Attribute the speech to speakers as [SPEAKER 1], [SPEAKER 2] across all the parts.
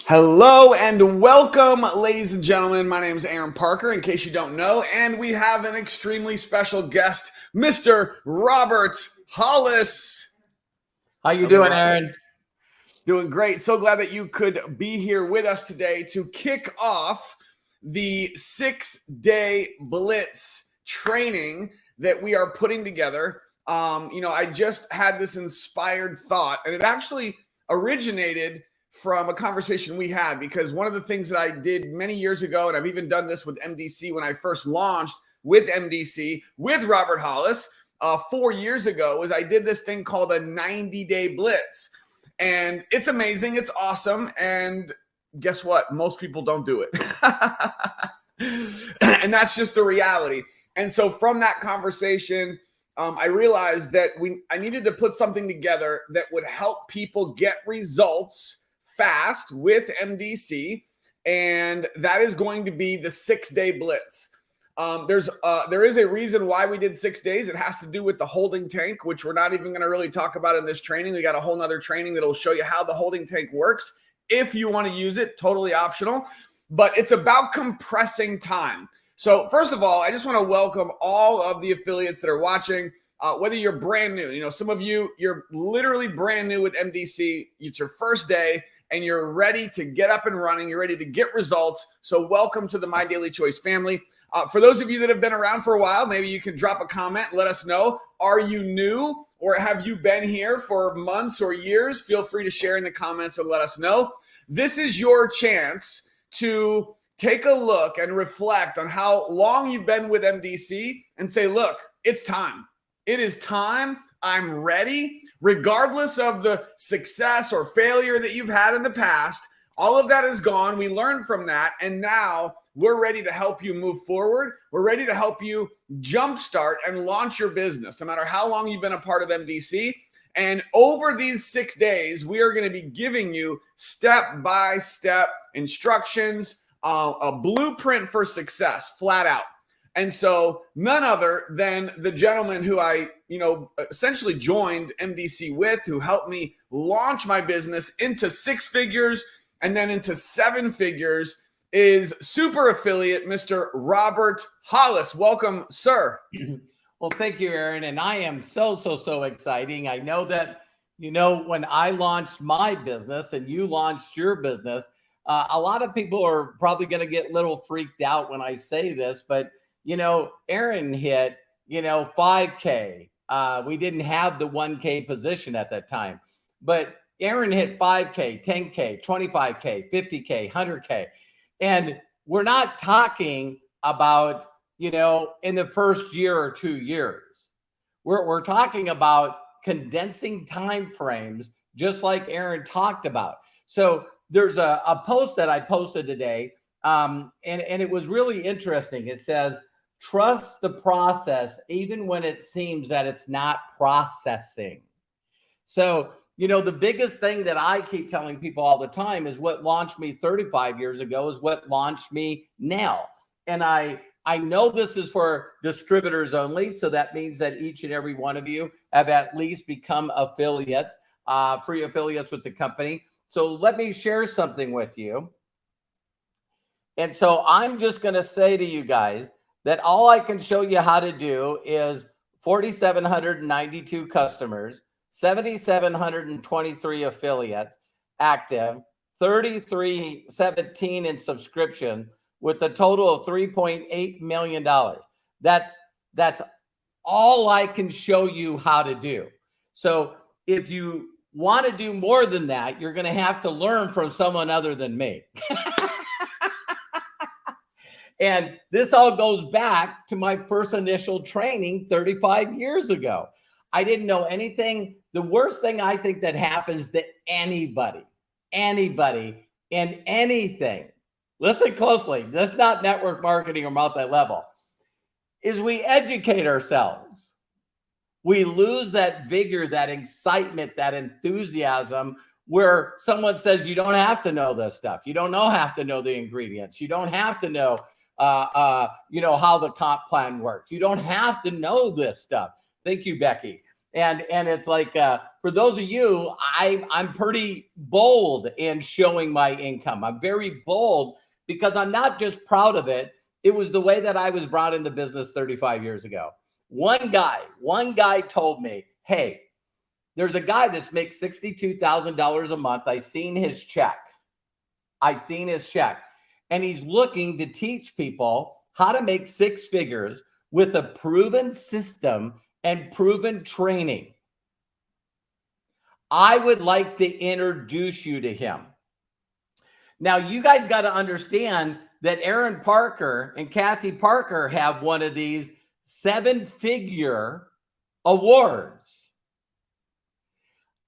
[SPEAKER 1] Hello and welcome, ladies and gentlemen. My name is Aaron Parker, in case you don't know, and we have an extremely special guest, Mr. Robert Hollis.
[SPEAKER 2] How you doing, Aaron?
[SPEAKER 1] Doing great. So glad that you could be here with us today to kick off the 6-day Blitz training that we are putting together. I just had this inspired thought, and it actually originated from a conversation we had, because one of the things that I did many years ago, and I've even done this with MDC when I first launched with MDC with Robert Hollis 4 years ago, was I did this thing called a 90-day Blitz. And it's amazing. It's awesome. And guess what? Most people don't do it. And that's just the reality. And so from that conversation, I realized that I needed to put something together that would help people get results fast with MDC, and that is going to be the 6-day Blitz. There is a reason why we did 6 days. It has to do with the holding tank, which we're not even going to really talk about in this training. We got a whole nother training that'll show you how the holding tank works. If you want to use it, totally optional, but it's about compressing time. So first of all, I just want to welcome all of the affiliates that are watching. Whether you're brand new, some of you're literally brand new with MDC. It's your first day and you're ready to get up and running. You're ready to get results. So welcome to the MyDailyChoice family. For those of you that have been around for a while, maybe you can drop a comment. Let us know. Are you new, or have you been here for months or years? Feel free to share in the comments and let us know. This is your chance to take a look and reflect on how long you've been with MDC and say, look, it's time. It is time. I'm ready. Regardless of the success or failure that you've had in the past, all of that is gone. We learned from that. And now we're ready to help you move forward. We're ready to help you jumpstart and launch your business, no matter how long you've been a part of MDC. And over these 6 days, we are going to be giving you step-by-step instructions, a blueprint for success, flat out. And so none other than the gentleman who I, essentially joined MDC with, who helped me launch my business into 6 figures and then into 7 figures, is super affiliate, Mr. Robert Hollis. Welcome, sir.
[SPEAKER 2] Well, thank you, Aaron. And I am so exciting. I know that, when I launched my business and you launched your business, a lot of people are probably going to get a little freaked out when I say this, but Aaron hit, 5K. We didn't have the 1K position at that time, but Aaron hit 5K, 10K, 25K, 50K, 100K. And we're not talking about, in the first year or 2 years. We're talking about condensing time frames, just like Aaron talked about. So there's a post that I posted today, and it was really interesting. It says, trust the process even when it seems that it's not processing. So, the biggest thing that I keep telling people all the time is what launched me 35 years ago is what launched me now. And I know this is for distributors only. So that means that each and every one of you have at least become affiliates, free affiliates with the company. So let me share something with you. And so I'm just going to say to you guys that all I can show you how to do is 4,792 customers, 7,723 affiliates active, 3,317 in subscription, with a total of $3.8 million. That's all I can show you how to do. So if you want to do more than that, you're going to have to learn from someone other than me. And this all goes back to my first initial training 35 years ago. I didn't know anything. The worst thing I think that happens to anybody in anything, listen closely, that's not network marketing or multi-level, is we educate ourselves. We lose that vigor, that excitement, that enthusiasm, where someone says, you don't have to know this stuff. You don't have to know the ingredients. You don't have to know, how the comp plan works. You don't have to know this stuff. Thank you, Becky. And it's like, for those of you, I'm pretty bold in showing my income. I'm very bold because I'm not just proud of it. It was the way that I was brought into business 35 years ago. One guy told me, hey, there's a guy that makes $62,000 a month. I seen his check. And he's looking to teach people how to make six figures with a proven system and proven training. I would like to introduce you to him. Now, you guys got to understand that Aaron Parker and Kathy Parker have one of these 7-figure awards.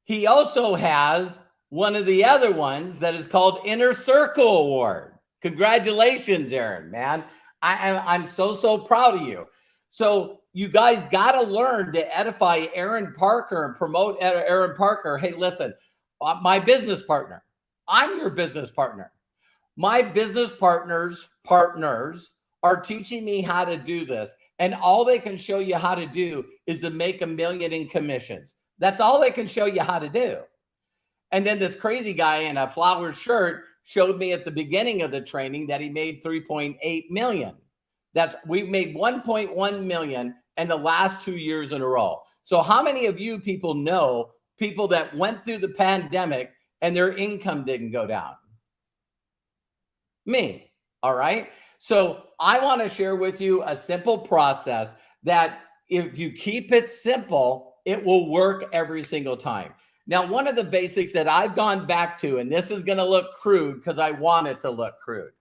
[SPEAKER 2] He also has one of the other ones that is called Inner Circle Award. Congratulations, Aaron, man. I'm so proud of you. So you guys got to learn to edify Aaron Parker and promote Aaron Parker. Hey, listen, my business partner. I'm your business partner. My business partners are teaching me how to do this. And all they can show you how to do is to make $1 million in commissions. That's all they can show you how to do. And then this crazy guy in a flowered shirt showed me at the beginning of the training that he made 3.8 million. We've made 1.1 million in the last 2 years in a row. So how many of you people know people that went through the pandemic and their income didn't go down? Me. All right. So I want to share with you a simple process that if you keep it simple, it will work every single time. Now, one of the basics that I've gone back to, and this is going to look crude because I want it to look crude,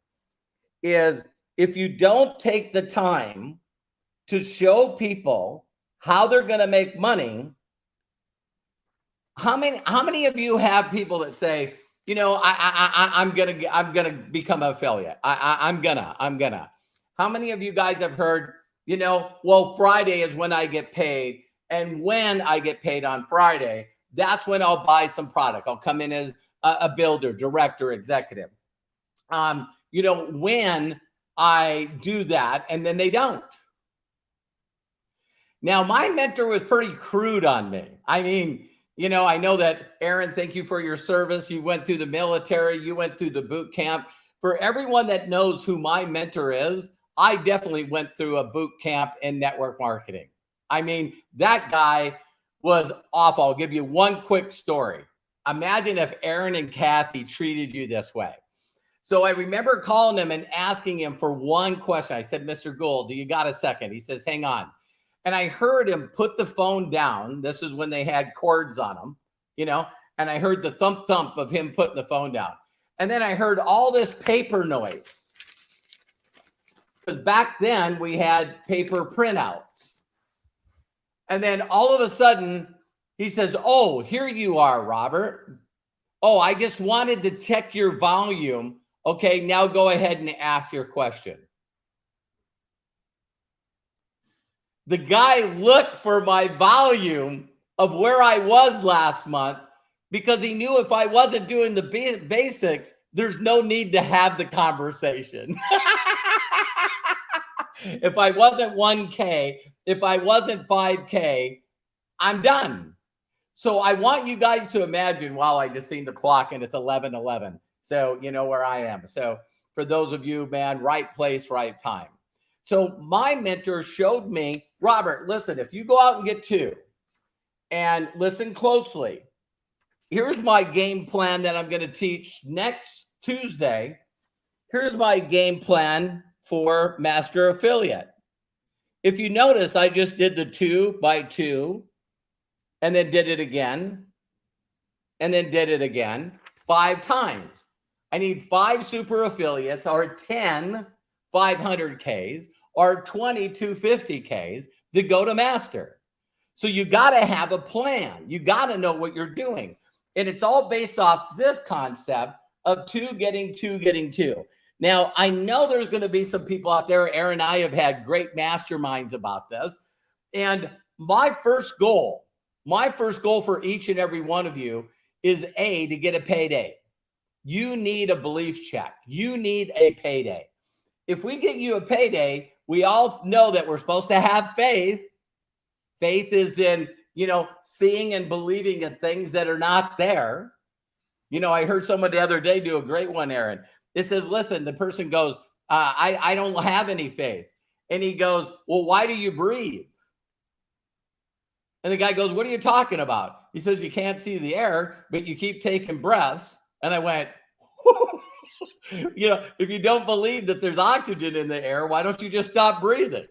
[SPEAKER 2] is if you don't take the time to show people how they're going to make money, how many of you have people that say, you know, I'm gonna become an affiliate. I'm gonna. How many of you guys have heard, you know, well, Friday is when I get paid, and when I get paid on Friday, that's when I'll buy some product. I'll come in as a builder, director, executive. You know, when I do that, and then they don't. Now, my mentor was pretty crude on me. I mean, you know, I know that, Aaron, thank you for your service. You went through the military. You went through the boot camp. For everyone that knows who my mentor is, I definitely went through a boot camp in network marketing. I mean, that guy was awful. I'll give you one quick story. Imagine if Aaron and Kathy treated you this way. So I remember calling him and asking him for one question. I said, Mr. Gould, do you got a second? He says, hang on. And I heard him put the phone down. This is when they had cords on them, you know, and I heard the thump of him putting the phone down. And then I heard all this paper noise. Because back then we had paper printouts. And then all of a sudden he says, oh, here you are, Robert. Oh, I just wanted to check your volume. Okay, now go ahead and ask your question. The guy looked for my volume of where I was last month because he knew if I wasn't doing the basics, there's no need to have the conversation. If I wasn't 1K, if I wasn't 5K, I'm done. So I want you guys to imagine, wow, I just seen the clock and it's 11:11. So you know where I am. So for those of you, man, right place, right time. So my mentor showed me, Robert, listen, if you go out and get 2 and listen closely, here's my game plan that I'm going to teach next Tuesday. Here's my game plan for Master Affiliate. If you notice, I just did the 2 by 2 and then did it again and then did it again 5 times. I need 5 super affiliates or 10 500Ks or 20 250Ks to go to master. So you got to have a plan. You got to know what you're doing. And it's all based off this concept of 2 getting 2 getting 2. Now, I know there's going to be some people out there. Aaron and I have had great masterminds about this. And my first goal for each and every one of you is to get a payday. You need a belief check. You need a payday. If we get you a payday, we all know that we're supposed to have faith. Faith is in seeing and believing in things that are not there. I heard someone the other day do a great one, Aaron. It says, listen, the person goes, I don't have any faith. And he goes, well, why do you breathe? And the guy goes, what are you talking about? He says, you can't see the air, but you keep taking breaths. And I went, if you don't believe that there's oxygen in the air, why don't you just stop breathing?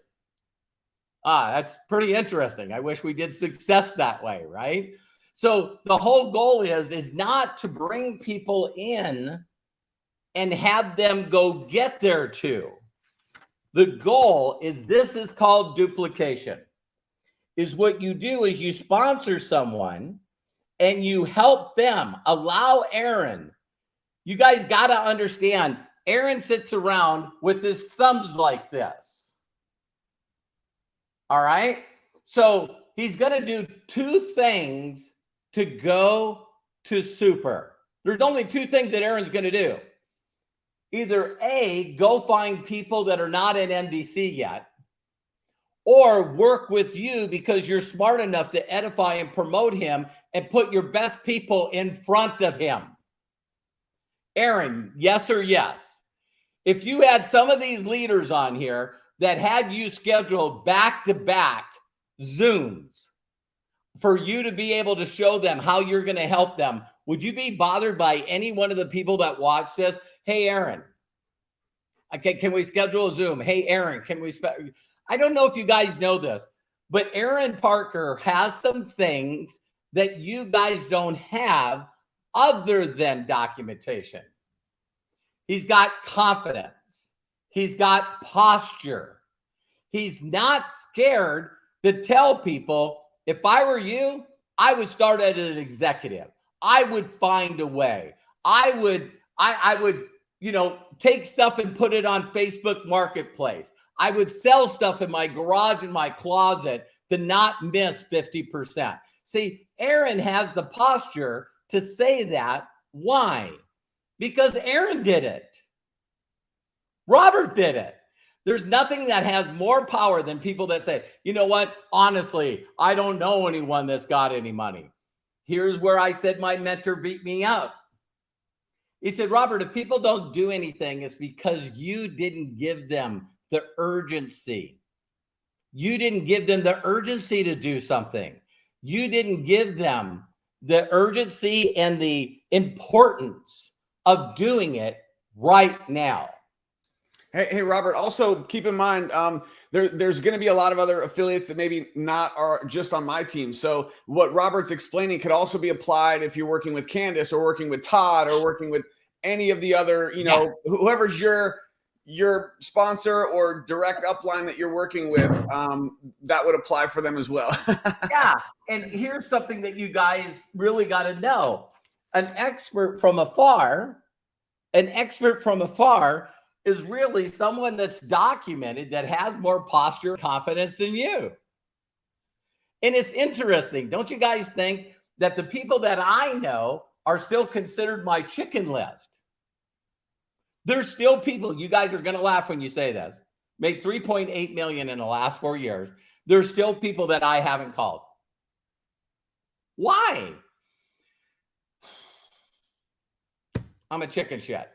[SPEAKER 2] That's pretty interesting. I wish we did success that way, right? So the whole goal is not to bring people in and have them go get there too. The goal is called duplication. Is what you do is you sponsor someone and you help them. Allow Aaron. You guys got to understand, Aaron sits around with his thumbs like this. All right? So he's going to do 2 things to go to super. There's only 2 things that Aaron's going to do. Either A, go find people that are not in MDC yet, or work with you because you're smart enough to edify and promote him and put your best people in front of him. Aaron, yes or yes? If you had some of these leaders on here that had you scheduled back-to-back Zooms for you to be able to show them how you're going to help them, would you be bothered by any one of the people that watch this? Hey, Aaron, okay, can we schedule a Zoom? Hey, Aaron, can we I don't know if you guys know this, but Aaron Parker has some things that you guys don't have other than documentation. He's got confidence. He's got posture. He's not scared to tell people, if I were you, I would start as an executive. I would find a way. I would, take stuff and put it on Facebook Marketplace. I would sell stuff in my garage, in my closet, to not miss 50%. See, Aaron has the posture to say that. Why? Because Aaron did it. Robert did it. There's nothing that has more power than people that say, you know what? Honestly, I don't know anyone that's got any money. Here's where I said my mentor beat me up. He said, Robert, if people don't do anything, it's because you didn't give them the urgency. You didn't give them the urgency to do something. You didn't give them the urgency and the importance of doing it right now.
[SPEAKER 1] Hey, Robert, also keep in mind, there's going to be a lot of other affiliates that maybe not are just on my team. So what Robert's explaining could also be applied if you're working with Candace or working with Todd or working with any of the other, whoever's your sponsor or direct upline that you're working with, that would apply for them as well.
[SPEAKER 2] Yeah. And here's something that you guys really got to know. An expert from afar is really someone that's documented that has more posture, confidence than you. And it's interesting. Don't you guys think that the people that I know are still considered my chicken list? There's still people, you guys are going to laugh when you say this, made $3.8 million in the last 4 years. There's still people that I haven't called. Why? I'm a chicken shit.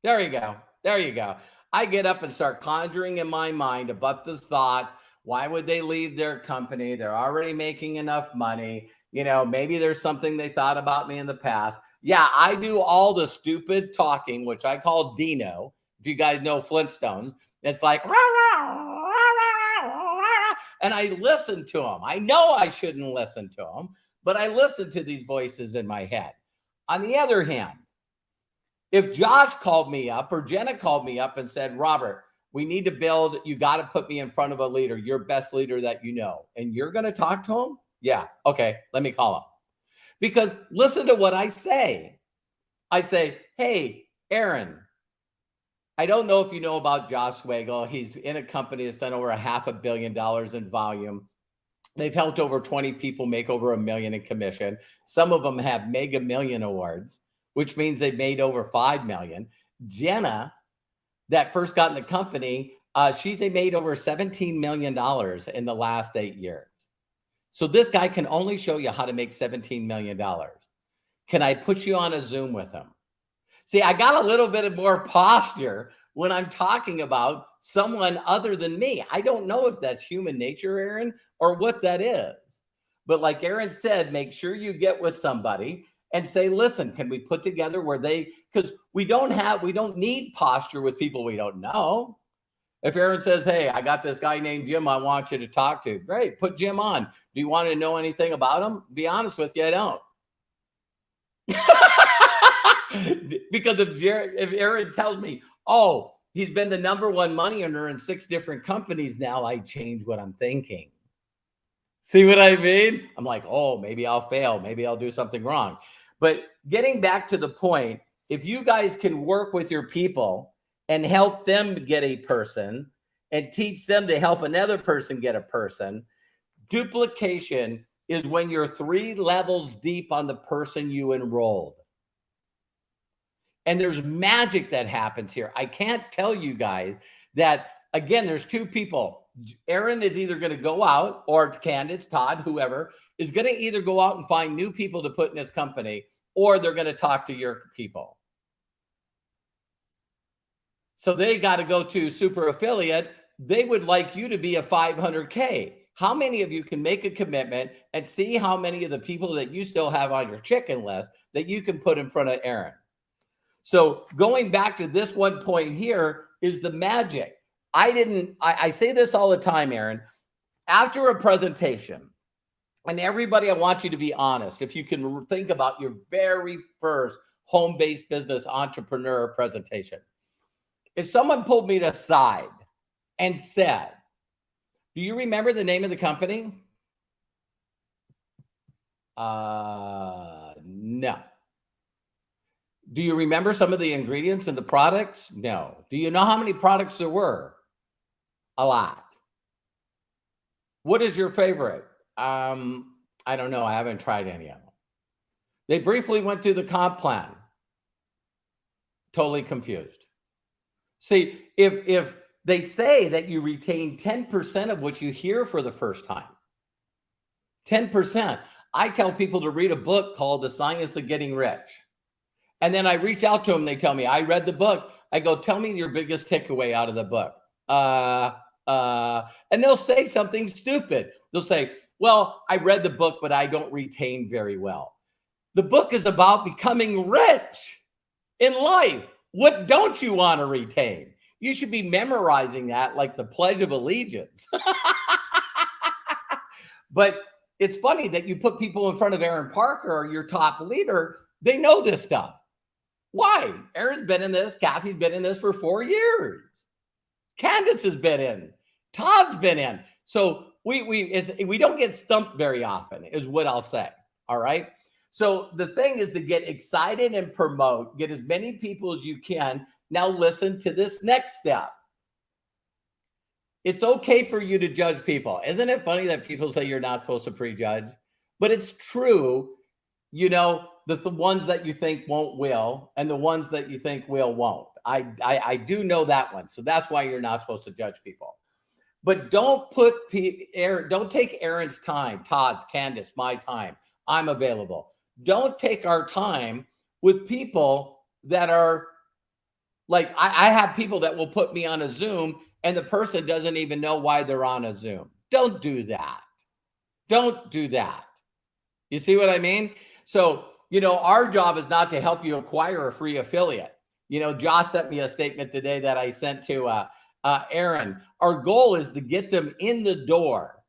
[SPEAKER 2] There you go. There you go. I get up and start conjuring in my mind about the thoughts. Why would they leave their company? They're already making enough money. Maybe there's something they thought about me in the past. Yeah, I do all the stupid talking, which I call Dino. If you guys know Flintstones, it's like, rah, rah, rah, rah, rah, and I listen to them. I know I shouldn't listen to them, but I listen to these voices in my head. On the other hand, if Josh called me up or Jenna called me up and said, Robert, we need to build, you got to put me in front of a leader, your best leader that you know, and you're going to talk to him? Yeah. Okay. Let me call him. Because listen to what I say. I say, hey, Aaron, I don't know if you know about Josh Swagel. He's in a company that's done over $500 million in volume. They've helped over 20 people make over $1 million in commission. Some of them have mega million awards, which means they've made over $5 million. Jenna, that first got in the company, she's made over $17 million in the last 8 years. So this guy can only show you how to make $17 million. Can I put you on a Zoom with him? See, I got a little bit of more posture when I'm talking about someone other than me. I don't know if that's human nature, Aaron, or what that is. But like Aaron said, make sure you get with somebody and say, listen, can we put together where because we don't need posture with people we don't know. If Aaron says, hey, I got this guy named Jim I want you to talk to, great, put Jim on. Do you want to know anything about him? Be honest with you, I don't. Because if Aaron tells me, oh, he's been the #1 money earner in 6 different companies now, I change what I'm thinking. See what I mean? I'm like, oh, maybe I'll fail. Maybe I'll do something wrong. But getting back to the point, if you guys can work with your people and help them get a person and teach them to help another person get a person, duplication is when you're 3 levels deep on the person you enrolled. And there's magic that happens here. I can't tell you guys that, again, there's 2 people. Aaron is either going to go out, or Candace, Todd, whoever, is going to either go out and find new people to put in his company, or they're going to talk to your people. So they got to go to Super Affiliate. They would like you to be a 500K. How many of you can make a commitment and see how many of the people that you still have on your chicken list that you can put in front of Aaron? So going back to this one point here is the magic. I say this all the time, Aaron, after a presentation, and everybody, I want you to be honest. If you can think about your very first home-based business entrepreneur presentation, if someone pulled me aside and said, do you remember the name of the company? No. Do you remember some of the ingredients and the products? No. Do you know how many products there were? A lot. What is your favorite? I don't know. I haven't tried any of them. They briefly went through the comp plan. Totally confused. See, if they say that you retain 10% of what you hear for the first time, 10%, I tell people to read a book called The Science of Getting Rich. And then I reach out to them. They tell me, I read the book. I go, tell me your biggest takeaway out of the book. And they'll say something stupid. They'll say, well, I read the book, but I don't retain very well. The book is about becoming rich in life. What don't you want to retain? You should be memorizing that like the Pledge of Allegiance. But it's funny that you put people in front of Aaron Parker or your top leader. They know this stuff. Why? Aaron's been in this. Kathy's been in this for 4 years. Candace has been in. Todd's been in. So we don't get stumped very often, is what I'll say. All right. So the thing is to get excited and promote, get as many people as you can. Now listen to this next step. It's okay for you to judge people. Isn't it funny that people say you're not supposed to prejudge? But it's true. You know, the ones that you think won't will, and the ones that you think will won't. I do know that one. So that's why you're not supposed to judge people. But don't take Aaron's time, Todd's, Candace, my time. I'm available. Don't take our time with people that are like, I have people that will put me on a Zoom and the person doesn't even know why they're on a Zoom. Don't do that. Don't do that. You see what I mean? So, you know, our job is not to help you acquire a free affiliate. You know, Josh sent me a statement today that I sent to Aaron. Our goal is to get them in the door.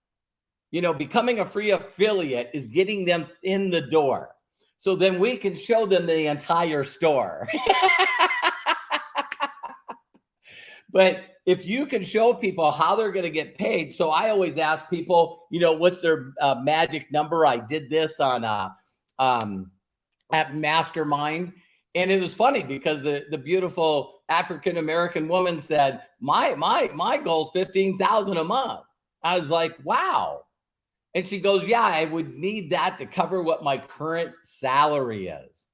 [SPEAKER 2] You know, becoming a free affiliate is getting them in the door. So then we can show them the entire store. But if you can show people how they're going to get paid. So I always ask people, you know, what's their magic number? I did this on at Mastermind. And it was funny because the beautiful African-American woman said, my goal is 15,000 a month. I was like, wow. And she goes, yeah, I would need that to cover what my current salary is.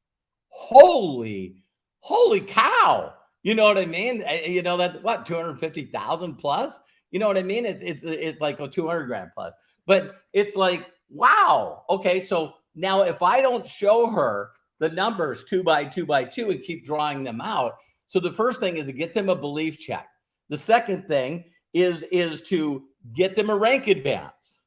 [SPEAKER 2] Holy cow. You know what I mean? You know, that's what, 250,000 plus? You know what I mean? It's like a 200 grand plus. But it's like, Wow. Okay. So now if I don't show her the numbers 2 by 2 by 2 and keep drawing them out. So the first thing is to get them a belief check. The second thing is to get them a rank advance.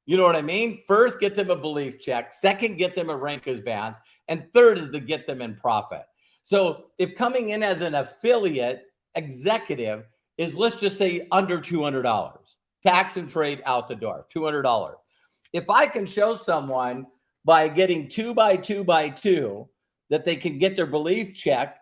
[SPEAKER 2] You know what I mean? First, get them a belief check. Second, get them a rank advance. And third is to get them in profit. So if coming in as an affiliate executive is, let's just say, under $200, tax and freight out the door, $200. If I can show someone by getting 2 by 2 by 2 that they can get their belief check,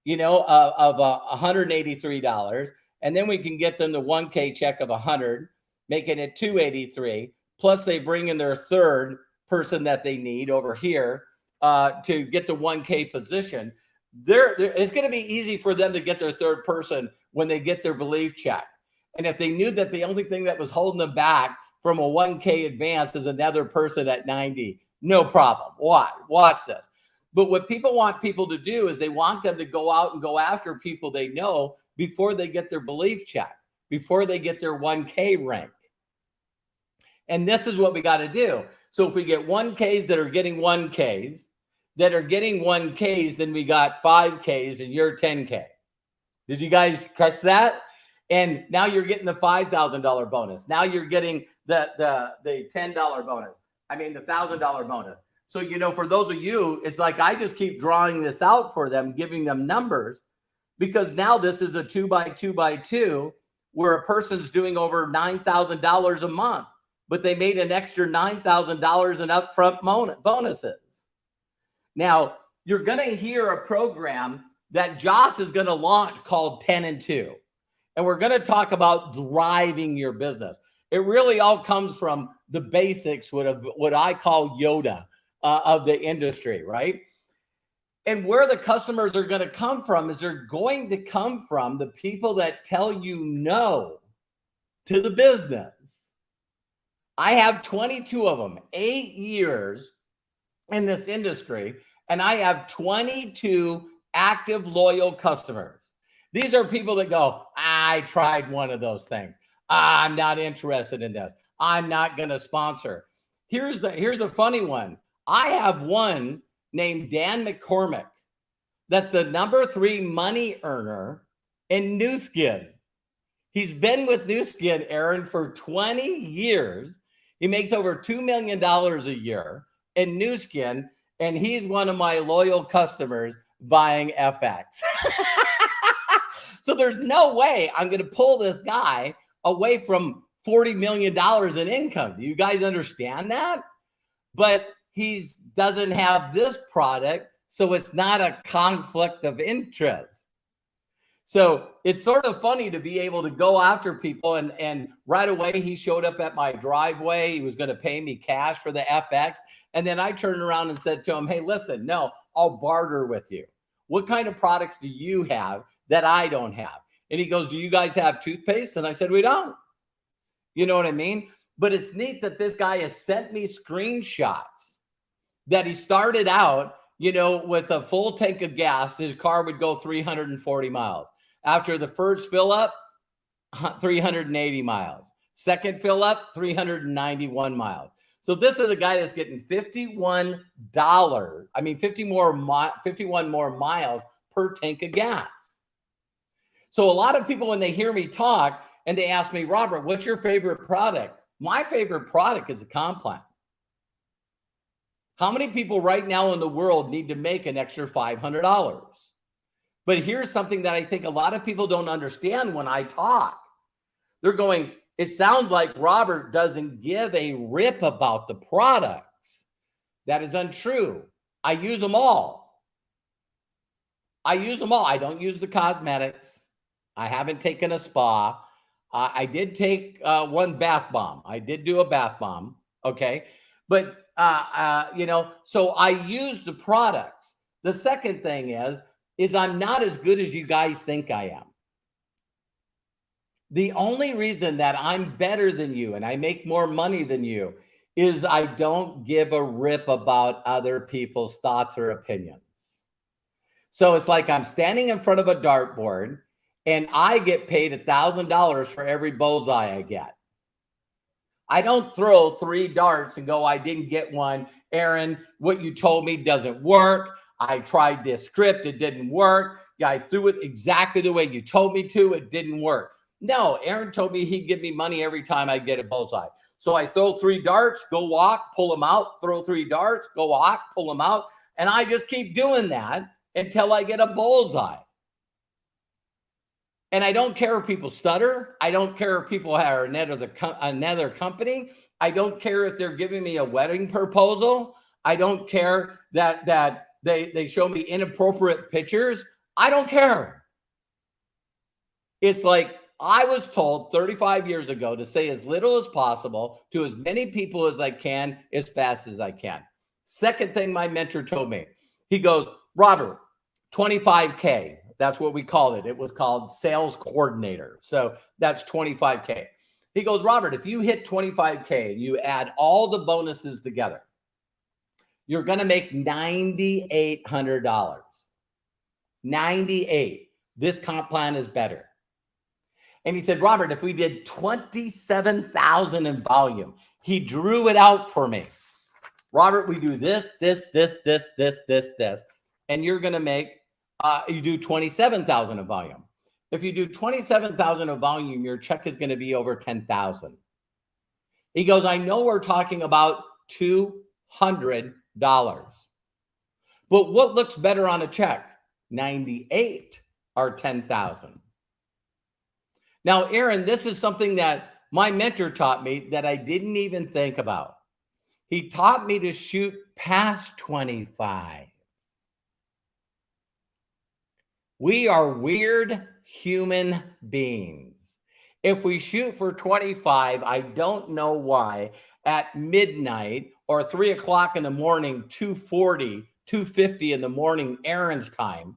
[SPEAKER 2] of $183, and then we can get them the 1K check of 100, making it 283. Plus they bring in their third person that they need over here to get the 1K position. It's going to be easy for them to get their third person when they get their belief check. And if they knew that the only thing that was holding them back from a 1K advance is another person at 90, no problem. Watch this. But what people want people to do is they want them to go out and go after people they know before they get their belief check, before they get their 1K rank. And this is what we got to do. So if we get 1Ks that are getting 1Ks, then we got 5Ks and you're 10K. Did you guys catch that? And now you're getting the $5,000 bonus. Now you're getting the $10 bonus. I mean, the $1,000 bonus. So, for those of you, it's like I just keep drawing this out for them, giving them numbers, because now this is a 2 by 2 by 2 where a person's doing over $9,000 a month, but they made an extra $9,000 in upfront bonuses. Now, you're going to hear a program that Joss is going to launch called 10 and 2. And we're going to talk about driving your business. It really all comes from the basics, what I call Yoda of the industry, right? And where the customers are going to come from is they're going to come from the people that tell you no to the business. I have 22 of them, 8 years in this industry, and I have 22 active, loyal customers. These are people that go, I tried one of those things. I'm not interested in this. I'm not going to sponsor. Here's a funny one. I have one named Dan McCormick. That's the number 3 money earner in Nu Skin. He's been with Nu Skin, Aaron, for 20 years. He makes over $2 million a year in Nu Skin, and he's one of my loyal customers buying FX. So there's no way I'm going to pull this guy away from $40 million in income. Do you guys understand that? But he doesn't have this product, so it's not a conflict of interest. So it's sort of funny to be able to go after people, and right away he showed up at my driveway. He was going to pay me cash for the FX. And then I turned around and said to him, hey, listen, no, I'll barter with you. What kind of products do you have that I don't have? And he goes, do you guys have toothpaste? And I said, we don't. You know what I mean? But it's neat that this guy has sent me screenshots that he started out, with a full tank of gas. His car would go 340 miles. After the first fill up, 380 miles. Second fill up, 391 miles. So this is a guy that's getting $51 more miles per tank of gas. So a lot of people, when they hear me talk and they ask me, Robert, what's your favorite product? My favorite product is the Complan. How many people right now in the world need to make an extra $500? But here's something that I think a lot of people don't understand when I talk. They're going, it sounds like Robert doesn't give a rip about the products. That is untrue. I use them all. I don't use the cosmetics. I haven't taken a spa. I did take one bath bomb. I did do a bath bomb. Okay. But, so I use the products. The second thing is I'm not as good as you guys think I am. The only reason that I'm better than you and I make more money than you is I don't give a rip about other people's thoughts or opinions. So it's like I'm standing in front of a dartboard and I get paid $1,000 for every bullseye I get. I don't throw 3 darts and go, I didn't get one. Aaron, what you told me doesn't work. I tried this script. It didn't work. Yeah, I threw it exactly the way you told me to. It didn't work. No, Aaron told me he'd give me money every time I get a bullseye. So I throw 3 darts, go walk, pull them out, throw 3 darts, go walk, pull them out. And I just keep doing that until I get a bullseye. And I don't care if people stutter. I don't care if people are another company. I don't care if they're giving me a wedding proposal. I don't care that they show me inappropriate pictures. I don't care. It's like I was told 35 years ago to say as little as possible to as many people as I can, as fast as I can. Second thing my mentor told me, he goes, Robert, 25K. That's what we called it. It was called sales coordinator. So that's 25K. He goes, Robert, if you hit 25K and you add all the bonuses together, you're going to make $9,800. 98. This comp plan is better. And he said, Robert, if we did 27,000 in volume, he drew it out for me. Robert, we do this, and you're going to make, you do 27,000 of volume. If you do 27,000 of volume, your check is going to be over 10,000. He goes, I know we're talking about $200, but what looks better on a check? 98 or 10,000. Now, Aaron, this is something that my mentor taught me that I didn't even think about. He taught me to shoot past 25. We are weird human beings. If we shoot for 25, I don't know why, at midnight or 3 o'clock in the morning, 2:40, 2:50 in the morning, Aaron's time,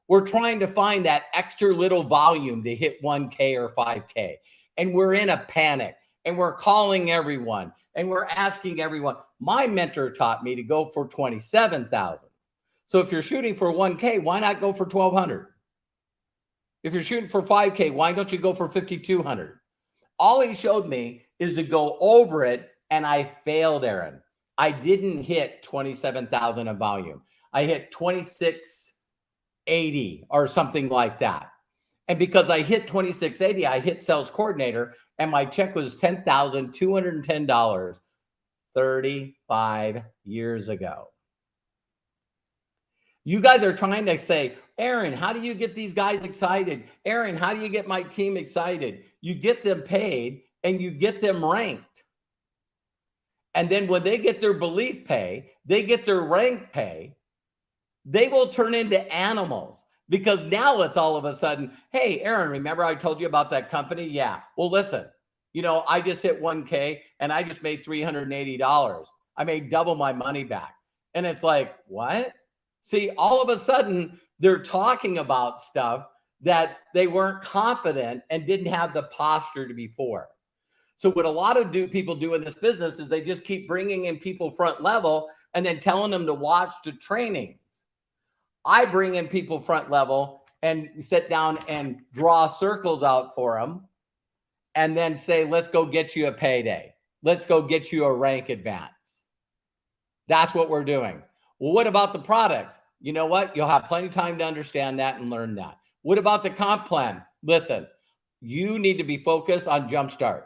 [SPEAKER 2] we're trying to find that extra little volume to hit 1K or 5K. And we're in a panic and we're calling everyone and we're asking everyone. My mentor taught me to go for 27,000. So if you're shooting for 1K, why not go for 1,200? If you're shooting for 5K, why don't you go for 5,200? All he showed me is to go over it, and I failed, Aaron. I didn't hit 27,000 of volume. I hit 2680 or something like that. And because I hit 2680, I hit sales coordinator, and my check was $10,210 35 years ago. You guys are trying to say, Aaron, how do you get these guys excited? Aaron, how do you get my team excited? You get them paid and you get them ranked. And then when they get their belief pay, they get their rank pay, they will turn into animals because now it's all of a sudden, hey, Aaron, remember I told you about that company? Yeah. Well, listen, I just hit 1K and I just made $380. I made double my money back. And it's like, what? See, all of a sudden, they're talking about stuff that they weren't confident and didn't have the posture to before. So what a lot of people do in this business is they just keep bringing in people front level and then telling them to watch the trainings. I bring in people front level and sit down and draw circles out for them and then say, let's go get you a payday. Let's go get you a rank advance. That's what we're doing. Well, what about the products? You know what? You'll have plenty of time to understand that and learn that. What about the comp plan? Listen, you need to be focused on Jumpstart.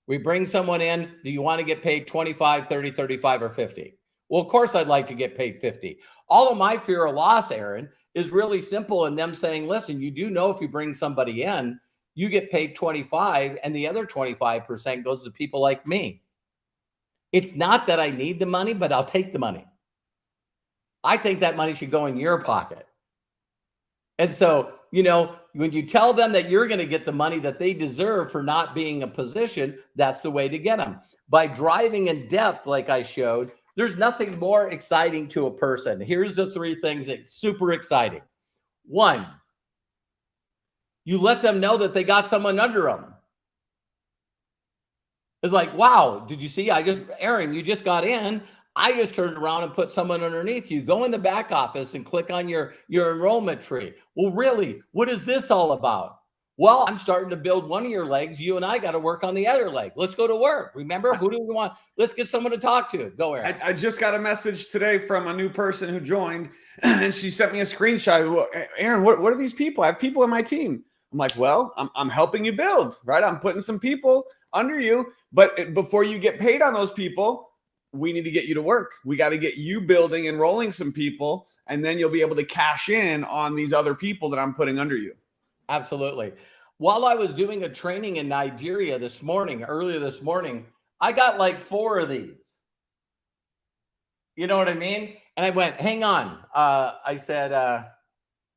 [SPEAKER 2] We bring someone in. Do you want to get paid 25, 30, 35, or 50? Well, of course, I'd like to get paid 50. All of my fear of loss, Aaron, is really simple in them saying, listen, you do know if you bring somebody in, you get paid 25 and the other 25% goes to people like me. It's not that I need the money, but I'll take the money. I think that money should go in your pocket. And so, when you tell them that you're going to get the money that they deserve for not being in a position, that's the way to get them. By driving in depth, like I showed, there's nothing more exciting to a person. Here's the 3 things that's super exciting. 1, you let them know that they got someone under them. It's like, wow, did you see? Aaron, you just got in. I just turned around and put someone underneath you. Go in the back office and click on your enrollment tree. Well, really, what is this all about? Well, I'm starting to build one of your legs. You and I got to work on the other leg. Let's go to work. Remember, who do we want? Let's get someone to talk to. Go, Aaron.
[SPEAKER 1] I just got a message today from a new person who joined, and she sent me a screenshot. Well, Aaron, what are these people? I have people in my team. I'm like, well, I'm helping you build, right? I'm putting some people under you, but before you get paid on those people, we need to get you to work. We got to get you building and rolling some people, and then you'll be able to cash in on these other people that I'm putting under you.
[SPEAKER 2] Absolutely. While I was doing a training in Nigeria earlier this morning, I got like 4 of these. You know what I mean? And I went, hang on. I said,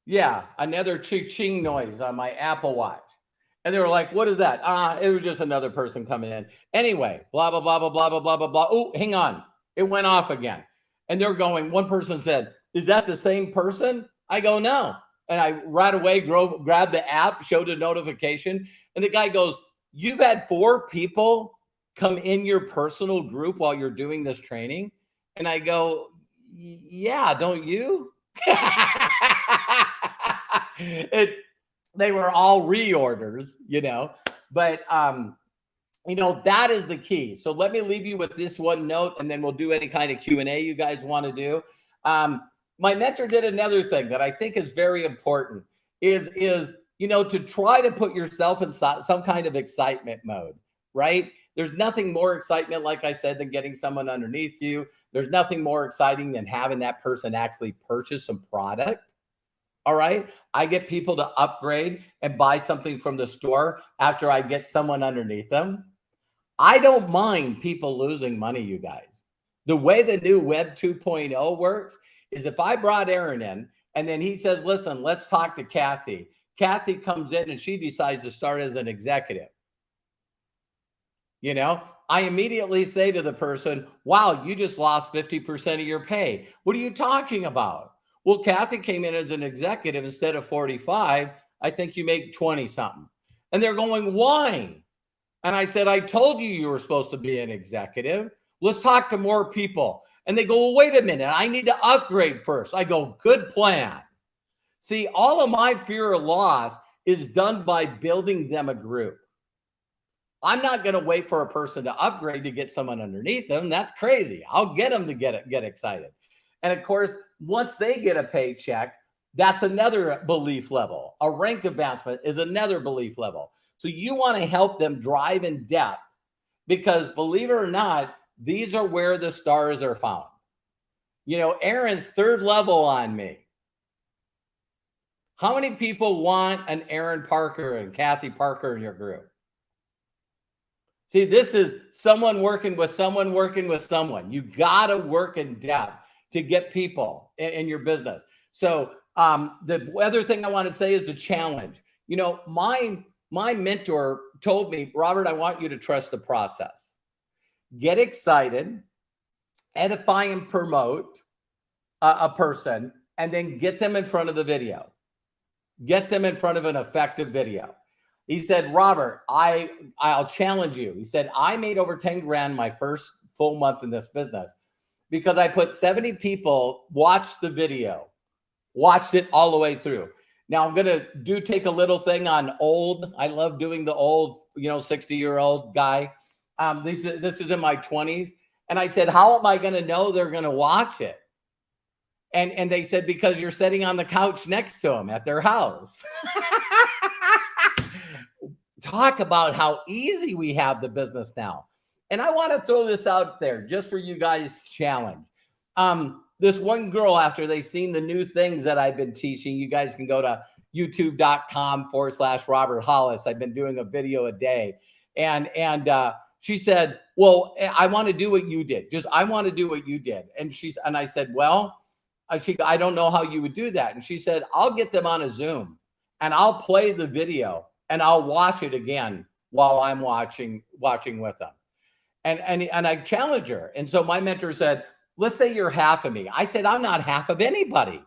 [SPEAKER 2] yeah, another ching noise on my Apple Watch. And they were like, what is that? It was just another person coming in. Anyway, blah, blah, blah, blah, blah, blah, blah, blah, blah. Oh, hang on. It went off again. And they're going, one person said, is that the same person? I go, no. And I right away grabbed the app, showed a notification. And the guy goes, you've had 4 people come in your personal group while you're doing this training? And I go, yeah, don't you? They were all reorders, but that is the key. So let me leave you with this one note, and then we'll do any kind of Q&A you guys want to do. My mentor did another thing that I think is very important is to try to put yourself in some kind of excitement mode, right? There's nothing more excitement, like I said, than getting someone underneath you. There's nothing more exciting than having that person actually purchase some product. All right. I get people to upgrade and buy something from the store after I get someone underneath them. I don't mind people losing money, you guys. The way the new Web 2.0 works is if I brought Aaron in and then he says, listen, let's talk to Kathy. Kathy comes in and she decides to start as an executive. I immediately say to the person, wow, you just lost 50% of your pay. What are you talking about? Well, Kathy came in as an executive instead of 45. I think you make 20 something. And they're going, why? And I said, I told you were supposed to be an executive. Let's talk to more people. And they go, well, wait a minute. I need to upgrade first. I go, good plan. See, all of my fear of loss is done by building them a group. I'm not going to wait for a person to upgrade to get someone underneath them. That's crazy. I'll get them to get excited. And of course, once they get a paycheck, that's another belief level. A rank advancement is another belief level. So you want to help them drive in depth because, believe it or not, these are where the stars are found. Aaron's 3rd level on me. How many people want an Aaron Parker and Kathy Parker in your group? See, this is someone working with someone working with someone. You got to work in depth to get people in your business. So the other thing I want to say is a challenge. My mentor told me, Robert, I want you to trust the process. Get excited, edify and promote a person, and then get them in front of the video. Get them in front of an effective video. He said, Robert, I'll challenge you. He said, I made over 10 grand my first full month in this business because I put 70 people watch the video, watched it all the way through. Now I'm going to take a little thing on old. I love doing the old, 60-year-old guy. This is in my 20s. And I said, how am I going to know they're going to watch it? And they said, because you're sitting on the couch next to them at their house. Talk about how easy we have the business now. And I want to throw this out there just for you guys to challenge. This one girl, after they've seen the new things that I've been teaching, you guys can go to youtube.com/Robert Hollis. I've been doing a video a day. And she said, well, I want to do what you did. I want to do what you did. And I said, well, I don't know how you would do that. And she said, I'll get them on a Zoom and I'll play the video and I'll watch it again while I'm watching with them. And I challenge her. And so my mentor said, let's say you're half of me. I said, I'm not half of anybody.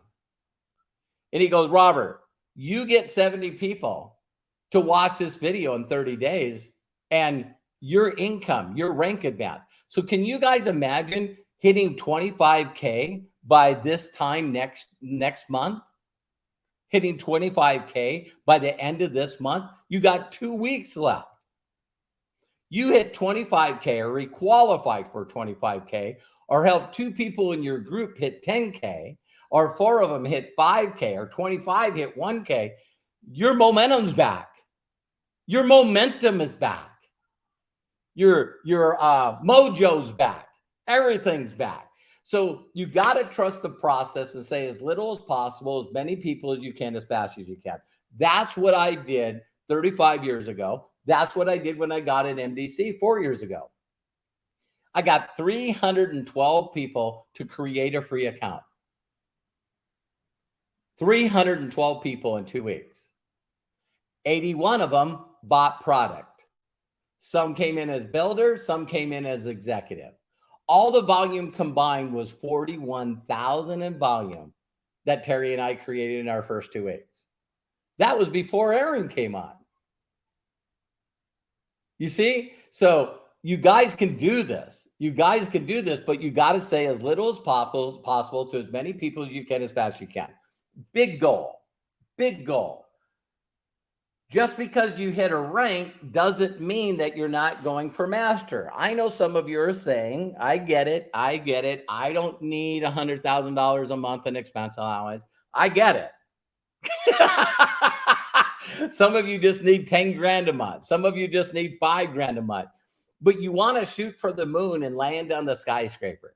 [SPEAKER 2] And he goes, Robert, you get 70 people to watch this video in 30 days and your income, your rank advance. So can you guys imagine hitting 25K by this time next month? hitting 25K by the end of this month. You got 2 weeks left. You hit 25K or requalified for 25K or help 2 people in your group hit 10K or 4 of them hit 5K or 25 hit 1K. Your momentum's back. Your momentum is back. Your mojo's back. Everything's back. So you got to trust the process and say as little as possible, as many people as you can, as fast as you can. That's what I did 35 years ago. That's what I did when I got an MDC 4 years ago. I got 312 people to create a free account. 312 people in 2 weeks. 81 of them bought product. Some came in as builders, some came in as executive. All the volume combined was 41,000 in volume that Terry and I created in our first 2 weeks. That was before Aaron came on. You see? So you guys can do this. You guys can do this, but you got to say as little as possible to as many people as you can, as fast as you can. Big goal. Big goal. Just because you hit a rank doesn't mean that you're not going for master. I know some of you are saying, I get it. I don't need $100,000 a month in expense allowance. I get it. Some of you just need 10 grand a month. Some of you just need 5 grand a month. But you want to shoot for the moon and land on the skyscraper.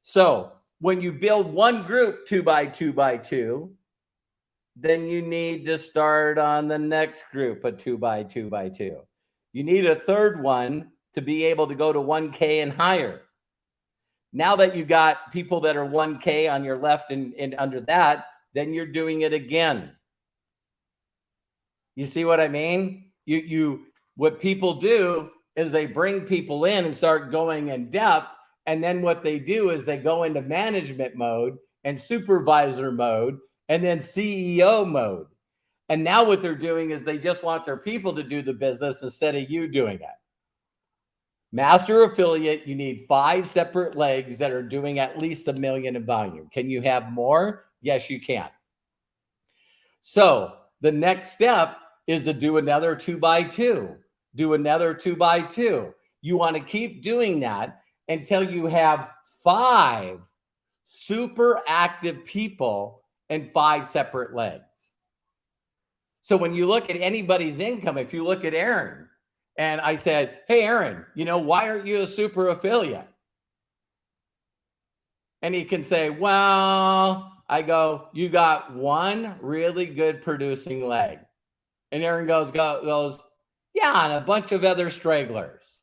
[SPEAKER 2] So when you build one group 2 by 2 by 2, then you need to start on the next group of 2 by 2 by 2. You need a third one to be able to go to 1K and higher. Now that you got people that are 1K on your left and under that, then you're doing it again. You see what I mean? What people do is they bring people in and start going in depth. And then what they do is they go into management mode and supervisor mode and then CEO mode. And now what they're doing is they just want their people to do the business instead of you doing it. Master affiliate, you need 5 separate legs that are doing at least $1 million in volume. Can you have more? Yes, you can. So the next step is to do another 2 by 2. Do another 2 by 2. You want to keep doing that until you have 5 super active people and 5 separate legs. So when you look at anybody's income, if you look at Aaron, and I said, hey, Aaron, why aren't you a super affiliate? And he can say, well, I go, you got 1 really good producing leg. And Aaron goes, yeah, and a bunch of other stragglers.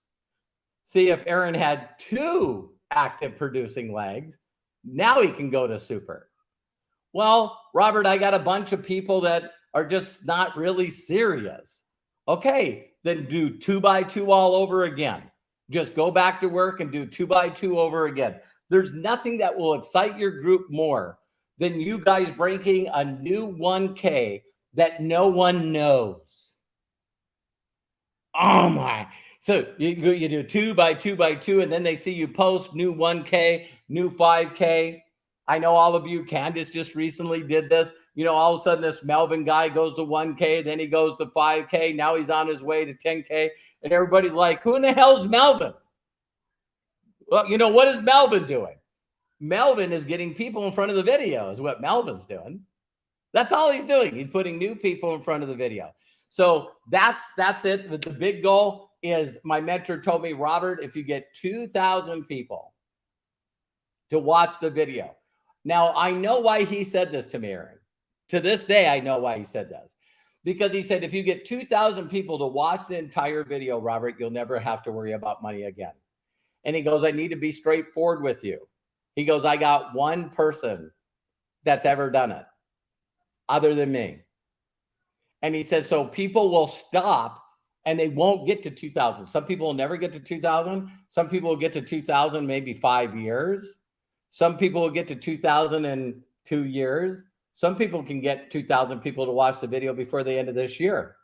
[SPEAKER 2] See, if Aaron had 2 active producing legs, now he can go to super. Well, Robert, I got a bunch of people that are just not really serious. Okay, then do 2 by 2 all over again. Just go back to work and do 2 by 2 over again. There's nothing that will excite your group more than you guys breaking a new 1K that no one knows. Oh my. So you do 2 by 2 by 2, and then they see you post new 1K, new 5K. I know all of you, Candace just recently did this. All of a sudden this Melvin guy goes to 1K, then he goes to 5K. Now he's on his way to 10K. And everybody's like, who in the hell's Melvin? Well, what is Melvin doing? Melvin is getting people in front of the video is what Melvin's doing. That's all he's doing. He's putting new people in front of the video. So that's it. But the big goal is, my mentor told me, Robert, if you get 2,000 people to watch the video. Now, I know why he said this to me, Aaron. To this day, I know why he said this. Because he said, if you get 2,000 people to watch the entire video, Robert, you'll never have to worry about money again. And he goes, I need to be straightforward with you. He goes, I got 1 person that's ever done it other than me. And he said, so people will stop and they won't get to 2,000. Some people will never get to 2,000. Some people will get to 2,000 maybe 5 years. Some people will get to 2,000 in 2 years. Some people can get 2,000 people to watch the video before the end of this year.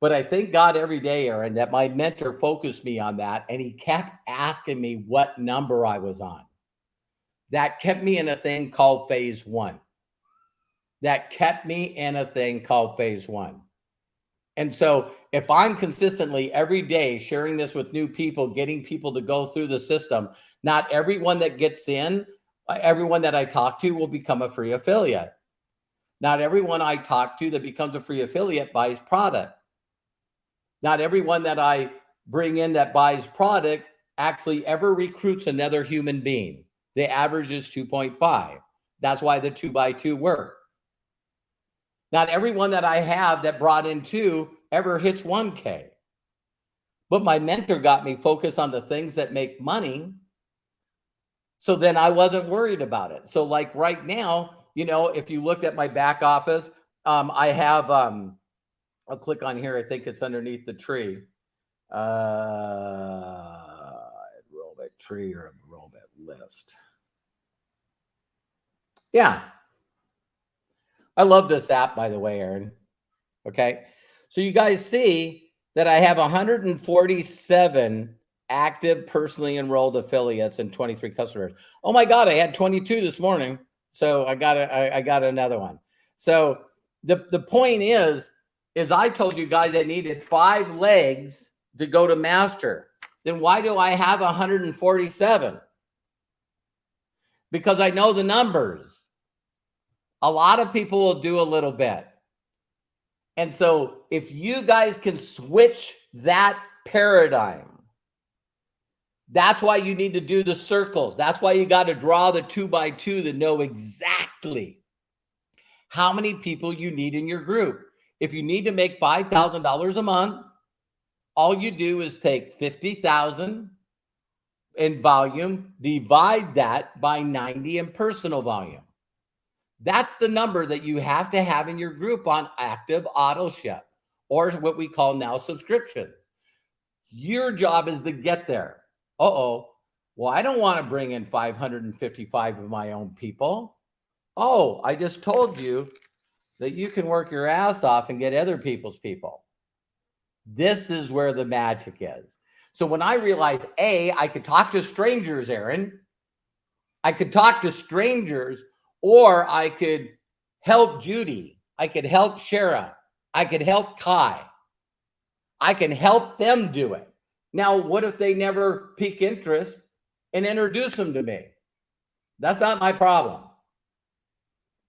[SPEAKER 2] But I thank God every day, Aaron, that my mentor focused me on that. And he kept asking me what number I was on. That kept me in a thing called phase 1. that kept me in a thing called phase one. And so if I'm consistently every day sharing this with new people, getting people to go through the system, not everyone that gets in, everyone that I talk to will become a free affiliate. Not everyone I talk to that becomes a free affiliate buys product. Not everyone that I bring in that buys product actually ever recruits another human being. The average is 2.5. That's why the 2x2 work. Not everyone that I have that brought in 2 ever hits 1K. But my mentor got me focused on the things that make money. So then I wasn't worried about it. So like right now, you know, if you looked at my back office, I have, I'll click on here. I think it's underneath the tree. Robot tree or robot list. Yeah. I love this app, by the way, Aaron. Okay. So you guys see that I have 147 active personally enrolled affiliates and 23 customers. Oh my God, I had 22 this morning. So I got another one. So the point is I told you guys I needed 5 legs to go to master. Then why do I have 147? Because I know the numbers. A lot of people will do a little bit. And so if you guys can switch that paradigm, that's why you need to do the circles. That's why you got to draw the 2x2 to know exactly how many people you need in your group. If you need to make $5,000 a month, all you do is take 50,000 in volume, divide that by 90 in personal volume. That's the number that you have to have in your group on active auto ship, or what we call now subscription. Your job is to get there. Well, I don't want to bring in 555 of my own people. Oh, I just told you that you can work your ass off and get other people's people. This is where the magic is. So when I realized, I could talk to strangers, Aaron, I could talk to strangers, or I could help Judy. I could help Shara. I could help Kai. I can help them do it. Now, what if they never pique interest and introduce them to me? That's not my problem.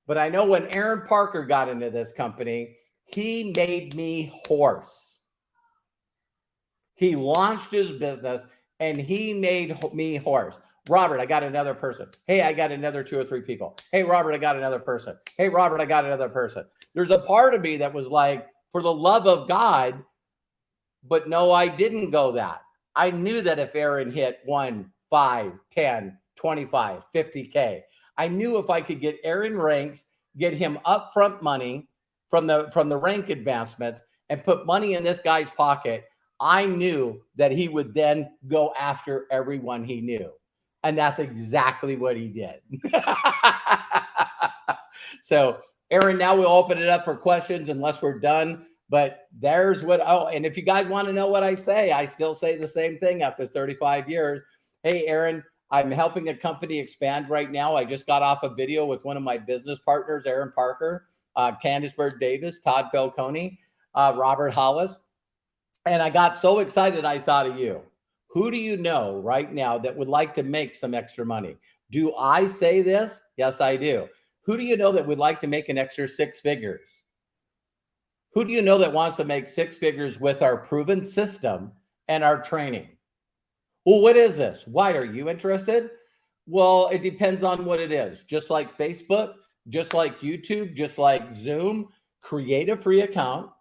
[SPEAKER 2] But I know when Aaron Parker got into this company, he made me hoarse. He launched his business and he made me hoarse. Robert, I got another person. Hey, I got another 2 or 3 people. Hey, Robert, I got another person. Hey, Robert, I got another person. There's a part of me that was like, for the love of God, but no, I didn't go that. I knew that if Aaron hit 1, 5, 10, 25, 50K, I knew if I could get Aaron ranks, get him upfront money from the rank advancements and put money in this guy's pocket, I knew that he would then go after everyone he knew. And that's exactly what he did. So, Aaron, now we'll open it up for questions unless we're done. But there's what, and if you guys want to know what I say, I still say the same thing after 35 years. Hey, Aaron, I'm helping a company expand right now. I just got off a video with one of my business partners, Aaron Parker, Candice Bird Davis, Todd Falcone, Robert Hollis. And I got so excited, I thought of you. Who do you know right now that would like to make some extra money? Do I say this? Yes, I do. Who do you know that would like to make an extra 6 figures? Who do you know that wants to make 6 figures with our proven system and our training? Well, what is this? Why are you interested? Well, it depends on what it is. Just like Facebook, just like YouTube, just like Zoom, create a free account.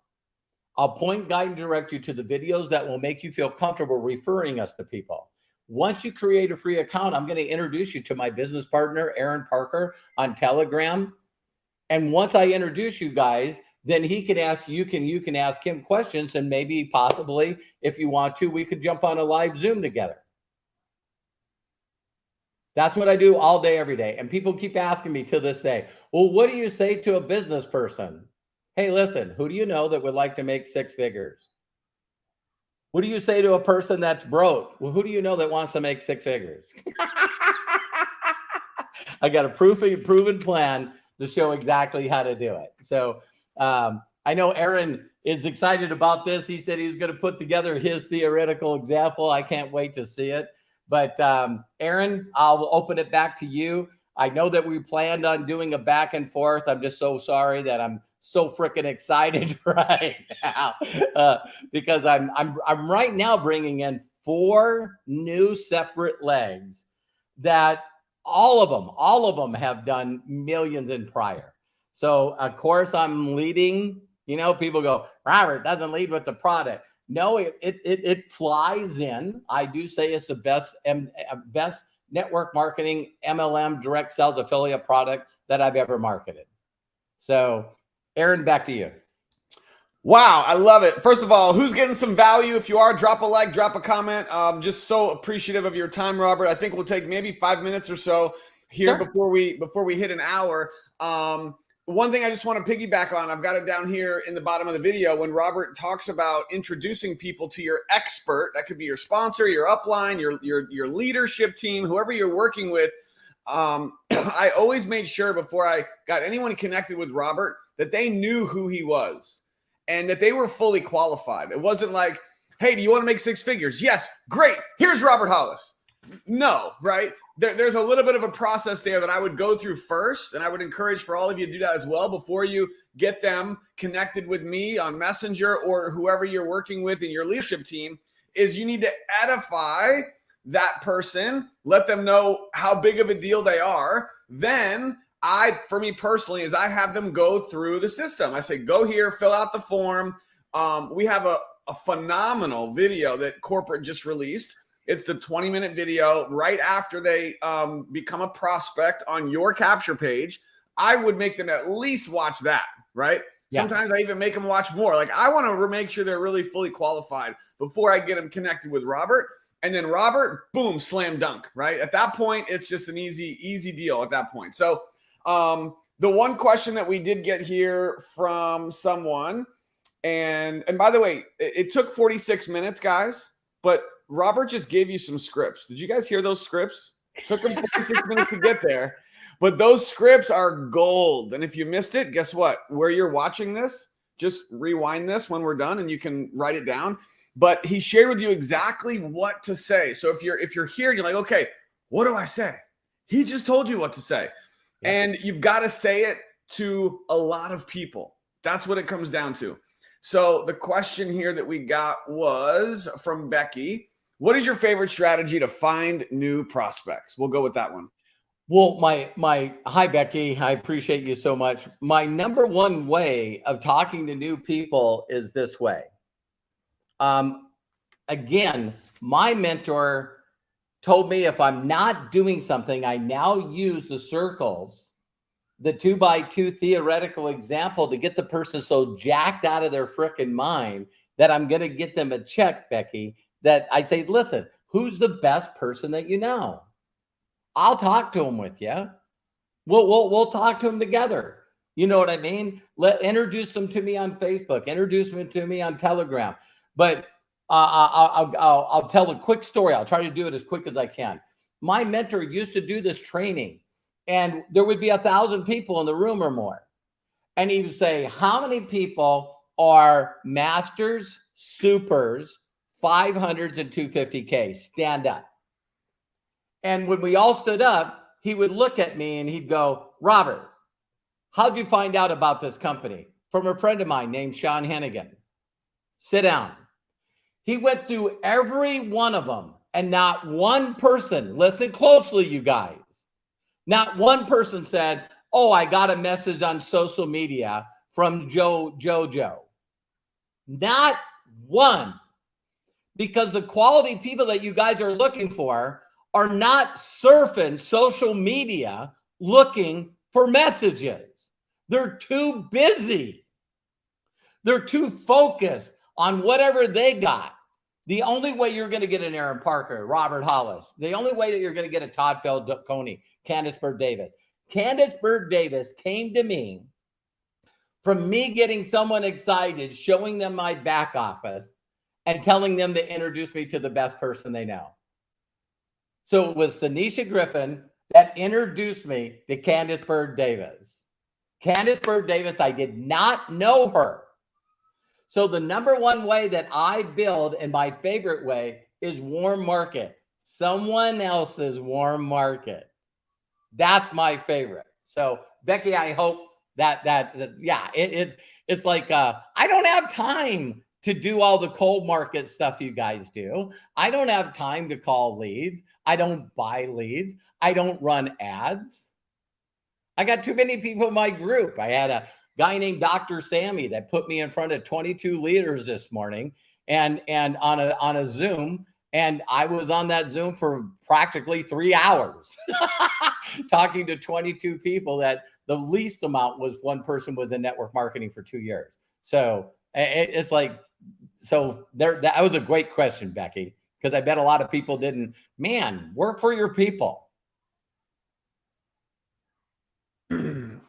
[SPEAKER 2] I'll point, guide, and direct you to the videos that will make you feel comfortable referring us to people. Once you create a free account, I'm going to introduce you to my business partner, Aaron Parker, on Telegram. And once I introduce you guys, then he can ask, you can ask him questions, and maybe possibly, if you want to, we could jump on a live Zoom together. That's what I do all day, every day. And people keep asking me to this day, well, what do you say to a business person? Hey, listen, who do you know that would like to make 6 figures? What do you say to a person that's broke? Well, who do you know that wants to make 6 figures? I got a proven plan to show exactly how to do it. So I know Aaron is excited about this. He said he's going to put together his theoretical example. I can't wait to see it. But Aaron, I'll open it back to you. I know that we planned on doing a back and forth. I'm just so sorry that I'm so freaking excited right now because I'm right now bringing in 4 new separate legs that all of them have done millions in prior. So of course I'm leading. You know, people go, Robert doesn't lead with the product. No, it flies in. I do say it's the best network marketing MLM direct sales affiliate product that I've ever marketed. So Aaron, back to you.
[SPEAKER 1] Wow, I love it. First of all, who's getting some value? If you are, drop a like, drop a comment. Just so appreciative of your time, Robert. I think we'll take maybe 5 minutes or so here before we hit an hour. One thing I just want to piggyback on, I've got it down here in the bottom of the video, when Robert talks about introducing people to your expert, that could be your sponsor, your upline, your leadership team, whoever you're working with. I always made sure before I got anyone connected with Robert that they knew who he was and that they were fully qualified. It wasn't like, hey, do you want to make 6 figures? Yes, great. Here's Robert Hollis. No, right? There's a little bit of a process there that I would go through first, and I would encourage for all of you to do that as well before you get them connected with me on Messenger or whoever you're working with in your leadership team. Is you need to edify that person, let them know how big of a deal they are. Then for me personally, is I have them go through the system. I say, go here, fill out the form. We have a phenomenal video that corporate just released. It's the 20-minute video right after they become a prospect on your capture page. I would make them at least watch that, right? Yeah. Sometimes I even make them watch more. Like, I want to make sure they're really fully qualified before I get them connected with Robert. And then Robert, boom, slam dunk, right? At that point, it's just an easy deal at that point. So the one question that we did get here from someone, and by the way, it took 46 minutes, guys, but Robert just gave you some scripts. Did you guys hear those scripts? It took him 46 minutes to get there, but those scripts are gold. And if you missed it, guess what? Where you're watching this, just rewind this when we're done and you can write it down. But he shared with you exactly what to say. So if you're here and you're like, okay, what do I say? He just told you what to say. Yeah. And you've got to say it to a lot of people. That's what it comes down to. So the question here that we got was from Becky. What is your favorite strategy to find new prospects? We'll go with that one.
[SPEAKER 2] Well, hi, Becky. I appreciate you so much. My number one way of talking to new people is this way. Again, my mentor told me if I'm not doing something, I now use the circles, the 2x2 theoretical example to get the person so jacked out of their freaking mind that I'm going to get them a check, Becky, that I say, listen, who's the best person that you know? I'll talk to them with you. We'll talk to them together. You know what I mean? Introduce them to me on Facebook. Introduce them to me on Telegram. But I'll tell a quick story. I'll try to do it as quick as I can. My mentor used to do this training, and there would be 1,000 people in the room or more. And he would say, how many people are masters, supers, 500s, and 250K? Stand up. And when we all stood up, he would look at me and he'd go, Robert, how'd you find out about this company? From a friend of mine named Sean Hennigan. Sit down. He went through every one of them, and not one person, listen closely, you guys, not one person said, oh, I got a message on social media from Jojo. Not one. Because the quality people that you guys are looking for are not surfing social media looking for messages. They're too busy. They're too focused on whatever they got. The only way you're going to get an Aaron Parker, Robert Hollis, the only way that you're going to get a Todd Falcone, Candace Bird Davis. Candace Bird Davis came to me from me getting someone excited, showing them my back office, and telling them to introduce me to the best person they know. So it was Sanisha Griffin that introduced me to Candace Bird Davis. Candace Bird Davis, I did not know her. So the number one way that I build, and my favorite way, is warm market. Someone else's warm market. That's my favorite. So Becky, I hope it's like I don't have time to do all the cold market stuff you guys do. I don't have time to call leads. I don't buy leads. I don't run ads. I got too many people in my group. I had a guy named Dr. Sammy that put me in front of 22 leaders this morning and on a Zoom. And I was on that Zoom for practically 3 hours talking to 22 people that the least amount was one person was in network marketing for 2 years. So it's like, so that was a great question, Becky, because I bet a lot of people didn't, work for your people.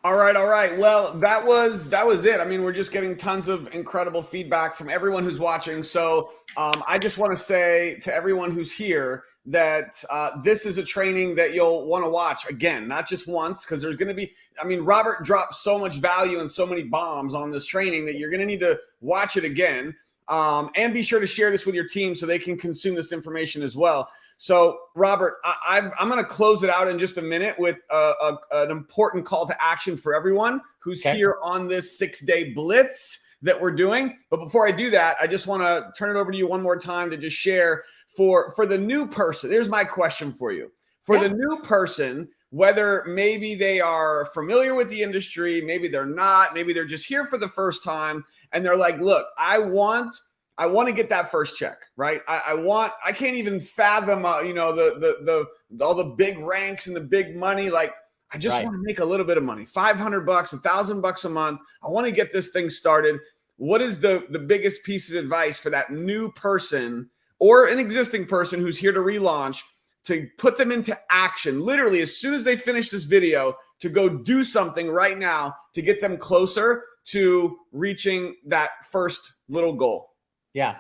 [SPEAKER 1] All right. Well, that was it. I mean, we're just getting tons of incredible feedback from everyone who's watching. So I just want to say to everyone who's here that this is a training that you'll want to watch again, not just once, because there's going to be, I mean, Robert dropped so much value and so many bombs on this training that you're going to need to watch it again. And be sure to share this with your team so they can consume this information as well. So, Robert, I'm going to close it out in just a minute with an important call to action for everyone who's here on this 6-day blitz that we're doing. But before I do that, I just want to turn it over to you one more time to just share for the new person. Here's my question for you. For the new person, whether maybe they are familiar with the industry, maybe they're not, maybe they're just here for the first time, and they're like, look, I want to get that first check, right? I can't even fathom, all the big ranks and the big money. Like, I just want to make a little bit of money, $500, $1,000 a month. I want to get this thing started. What is the biggest piece of advice for that new person or an existing person who's here to relaunch to put them into action? Literally, as soon as they finish this video, to go do something right now to get them closer to reaching that first little goal.
[SPEAKER 2] Yeah.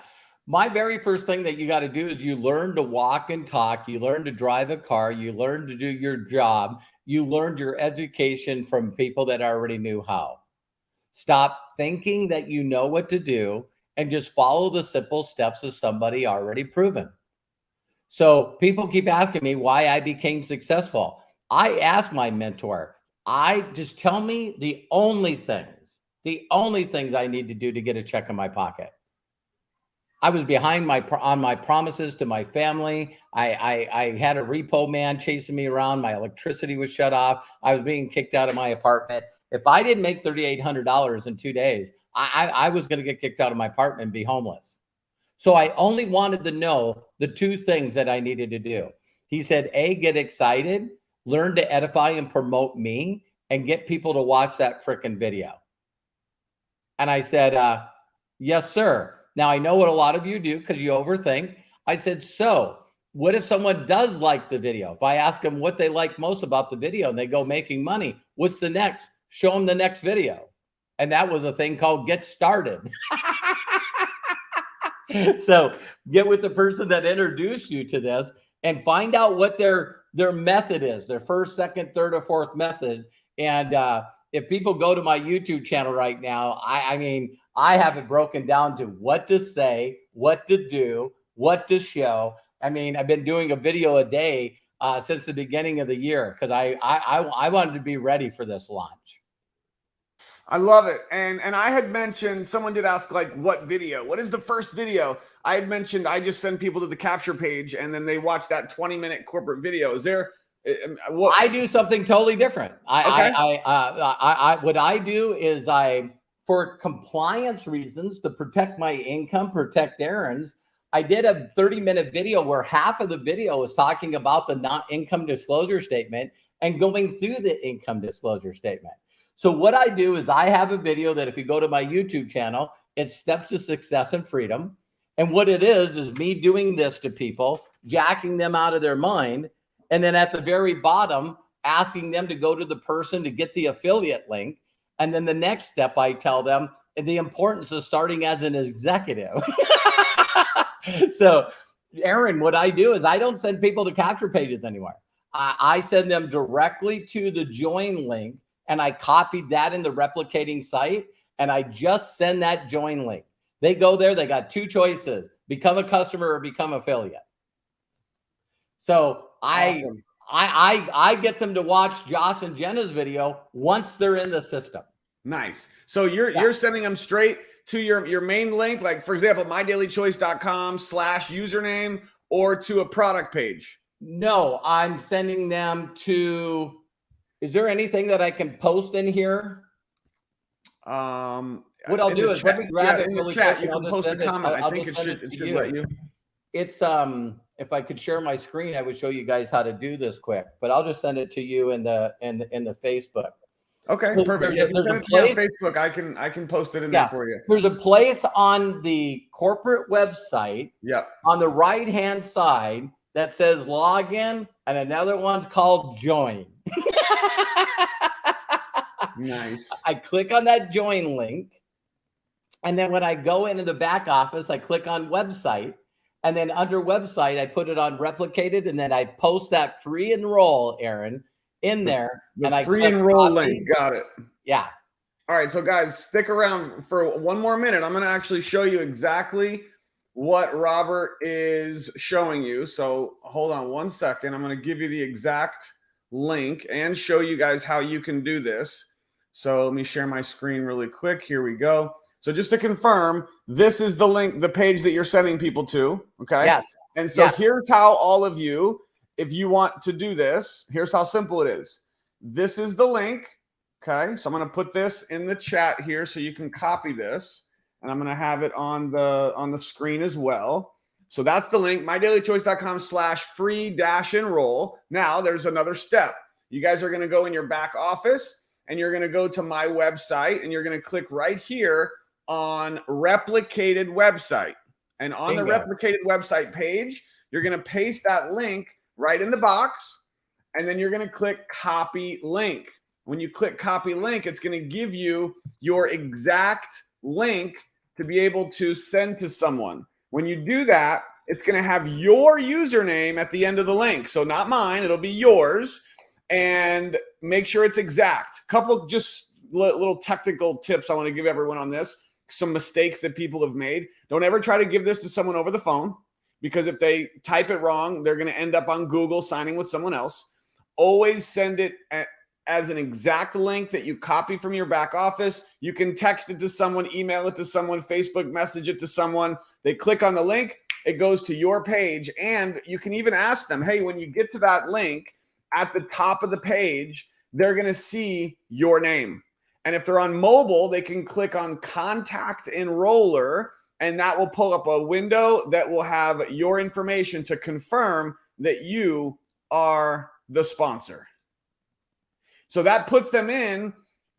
[SPEAKER 2] My very first thing that you got to do is you learn to walk and talk. You learn to drive a car. You learn to do your job. You learned your education from people that already knew how. Stop thinking that you know what to do and just follow the simple steps of somebody already proven. So people keep asking me why I became successful. I asked my mentor, just tell me the only things I need to do to get a check in my pocket. I was behind on my promises to my family. I had a repo man chasing me around. My electricity was shut off. I was being kicked out of my apartment. If I didn't make $3,800 in 2 days, I was going to get kicked out of my apartment and be homeless. So I only wanted to know the two things that I needed to do. He said, A, get excited, learn to edify and promote me, and get people to watch that frickin' video. And I said, yes, sir. Now, I know what a lot of you do because you overthink. I said, so what if someone does like the video? If I ask them what they like most about the video and they go making money, what's the next? Show them the next video. And that was a thing called Get Started. So get with the person that introduced you to this and find out what their method is, their first, second, third, or fourth method. And if people go to my YouTube channel right now, I have it broken down to what to say, what to do, what to show. I mean, I've been doing a video a day since the beginning of the year because I wanted to be ready for this launch.
[SPEAKER 1] I love it. And I had mentioned, someone did ask, like, what video? What is the first video? I had mentioned I just send people to the capture page and then they watch that 20-minute corporate video. Is there what? I
[SPEAKER 2] do something totally different. What I do is for compliance reasons, to protect my income, protect Aaron's, I did a 30-minute video where half of the video was talking about the non-income disclosure statement and going through the income disclosure statement. So what I do is I have a video that if you go to my YouTube channel, it's Steps to Success and Freedom. And what it is me doing this to people, jacking them out of their mind. And then at the very bottom, asking them to go to the person to get the affiliate link. And then the next step, I tell them the importance of starting as an executive. So, Aaron, what I do is I don't send people to capture pages anymore. I send them directly to the join link and I copied that in the replicating site, and I just send that join link. They go there, they got 2 choices: become a customer or become affiliate. So
[SPEAKER 1] Awesome.
[SPEAKER 2] I get them to watch Josh and Jenna's video once they're in the system.
[SPEAKER 1] Nice. So you're sending them straight to your main link, like for example, MyDailyChoice.com/username, or to a product page.
[SPEAKER 2] No, I'm sending them to. Is there anything that I can post in here? What I'll do is let me grab it
[SPEAKER 1] in the
[SPEAKER 2] really
[SPEAKER 1] chat.
[SPEAKER 2] quick.
[SPEAKER 1] You can post a comment. I think it should let you.
[SPEAKER 2] It's if I could share my screen, I would show you guys how to do this quick. But I'll just send it to you in the Facebook.
[SPEAKER 1] Okay,
[SPEAKER 2] So
[SPEAKER 1] perfect.
[SPEAKER 2] There's a place
[SPEAKER 1] on Facebook. I can post it in there for you.
[SPEAKER 2] There's a place on the corporate website.
[SPEAKER 1] Yep.
[SPEAKER 2] On the right-hand side that says login, and another one's called join.
[SPEAKER 1] Nice.
[SPEAKER 2] I click on that join link, and then when I go into the back office, I click on website, and then under website, I put it on replicated, and then I post that free enroll, Aaron, in there.
[SPEAKER 1] And I free enroll link. Got it.
[SPEAKER 2] Yeah.
[SPEAKER 1] All right. So guys, stick around for one more minute. I'm going to actually show you exactly what Robert is showing you. So hold on one second. I'm going to give you the exact link and show you guys how you can do this. So let me share my screen really quick. Here we go. So just to confirm, this is the link, the page that you're sending people to. Okay.
[SPEAKER 2] Yes.
[SPEAKER 1] And so here's how all of you, if you want to do this, here's how simple it is. This is the link. Okay. So I'm going to put this in the chat here so you can copy this, and I'm going to have it on the screen as well. So that's the link, MyDailyChoice.com/free-enroll. Now there's another step. You guys are going to go in your back office, and you're going to go to my website, and you're going to click right here on replicated website. And on the replicated website page, you're going to paste that link right in the box, and then you're going to click copy link. When you click copy link, it's going to give you your exact link to be able to send to someone. When you do that, it's going to have your username at the end of the link. So not mine, it'll be yours. And make sure it's exact. Couple just little technical tips I want to give everyone on this. Some mistakes that people have made. Don't ever try to give this to someone over the phone, because if they type it wrong, they're going to end up on Google signing with someone else. Always send it as an exact link that you copy from your back office. You can text it to someone, email it to someone, Facebook message it to someone. They click on the link, it goes to your page. And you can even ask them, hey, when you get to that link, at the top of the page, they're going to see your name. And if they're on mobile, they can click on Contact Enroller, and that will pull up a window that will have your information to confirm that you are the sponsor. So that puts them in.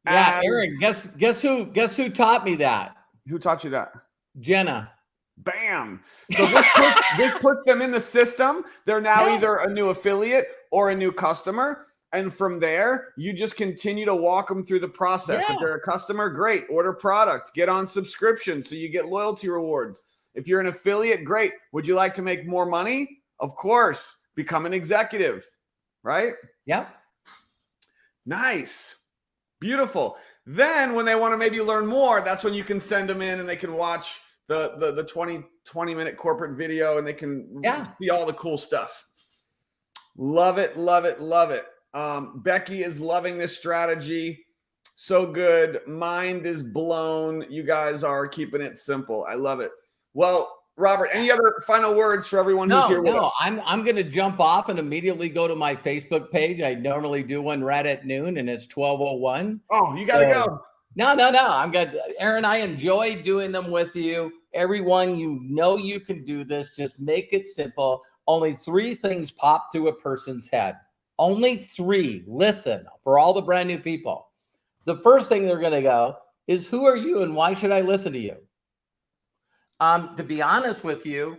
[SPEAKER 2] Yeah, Aaron, guess who taught me that?
[SPEAKER 1] Who taught you that?
[SPEAKER 2] Jenna.
[SPEAKER 1] Bam. So this puts them in the system. They're now either a new affiliate or a new customer. And from there, you just continue to walk them through the process. If they're a customer, great. Order product. Get on subscription so you get loyalty rewards. If you're an affiliate, great. Would you like to make more money? Of course. Become an executive, right?
[SPEAKER 2] Yep.
[SPEAKER 1] Nice. Beautiful. Then when they want to maybe learn more, that's when you can send them in and they can watch the 20-minute corporate video, and they can see all the cool stuff. Love it, love it, love it. Becky is loving this strategy. So good. Mind is blown. You guys are keeping it simple. I love it. Well, Robert, any other final words for everyone who's here with us?
[SPEAKER 2] I'm going to jump off and immediately go to my Facebook page. I normally do one right at noon, and it's 12:01.
[SPEAKER 1] Oh, you got to go.
[SPEAKER 2] No. I'm good. Aaron, I enjoy doing them with you. Everyone, you know you can do this. Just make it simple. Only 3 things pop through a person's head. Only 3. Listen, for all the brand new people. The first thing they're going to go is, who are you and why should I listen to you? To be honest with you,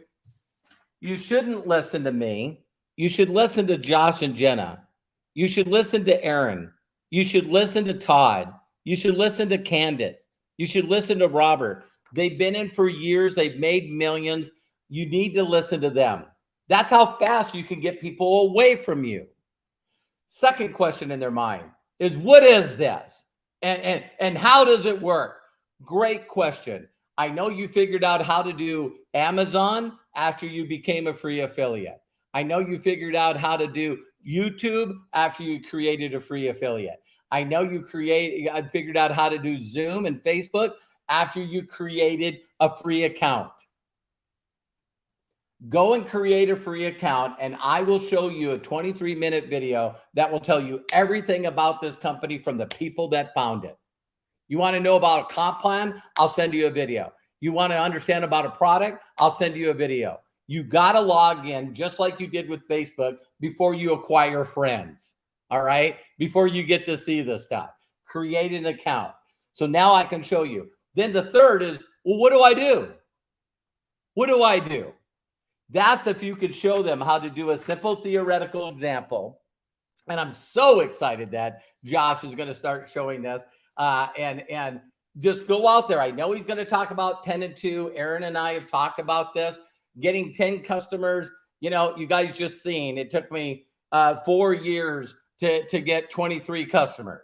[SPEAKER 2] you shouldn't listen to me. You should listen to Josh and Jenna. You should listen to Aaron. You should listen to Todd. You should listen to Candace. You should listen to Robert. They've been in for years. They've made millions. You need to listen to them. That's how fast you can get people away from you. Second question in their mind: is what is this? And how does it work? Great question. I know you figured out how to do Amazon after you became a free affiliate. I know you figured out how to do YouTube after you created a free affiliate. I know you figured out how to do Zoom and Facebook after you created a free account. Go and create a free account, and I will show you a 23-minute video that will tell you everything about this company from the people that found it. You want to know about a comp plan? I'll send you a video. You want to understand about a product? I'll send you a video. You got to log in just like you did with Facebook before you acquire friends. All right? Before you get to see this stuff. Create an account. So now I can show you. Then the third is, well, what do I do? What do I do? That's if you could show them how to do a simple theoretical example. And I'm so excited that Josh is going to start showing this. And just go out there. I know he's going to talk about 10 and 2. Aaron and I have talked about this. Getting 10 customers. You know, you guys just seen, it took me 4 years to get 23 customers.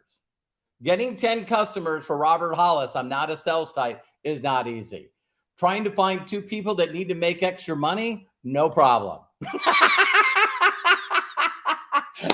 [SPEAKER 2] Getting 10 customers for Robert Hollis, I'm not a sales type, is not easy. Trying to find 2 people that need to make extra money, no problem.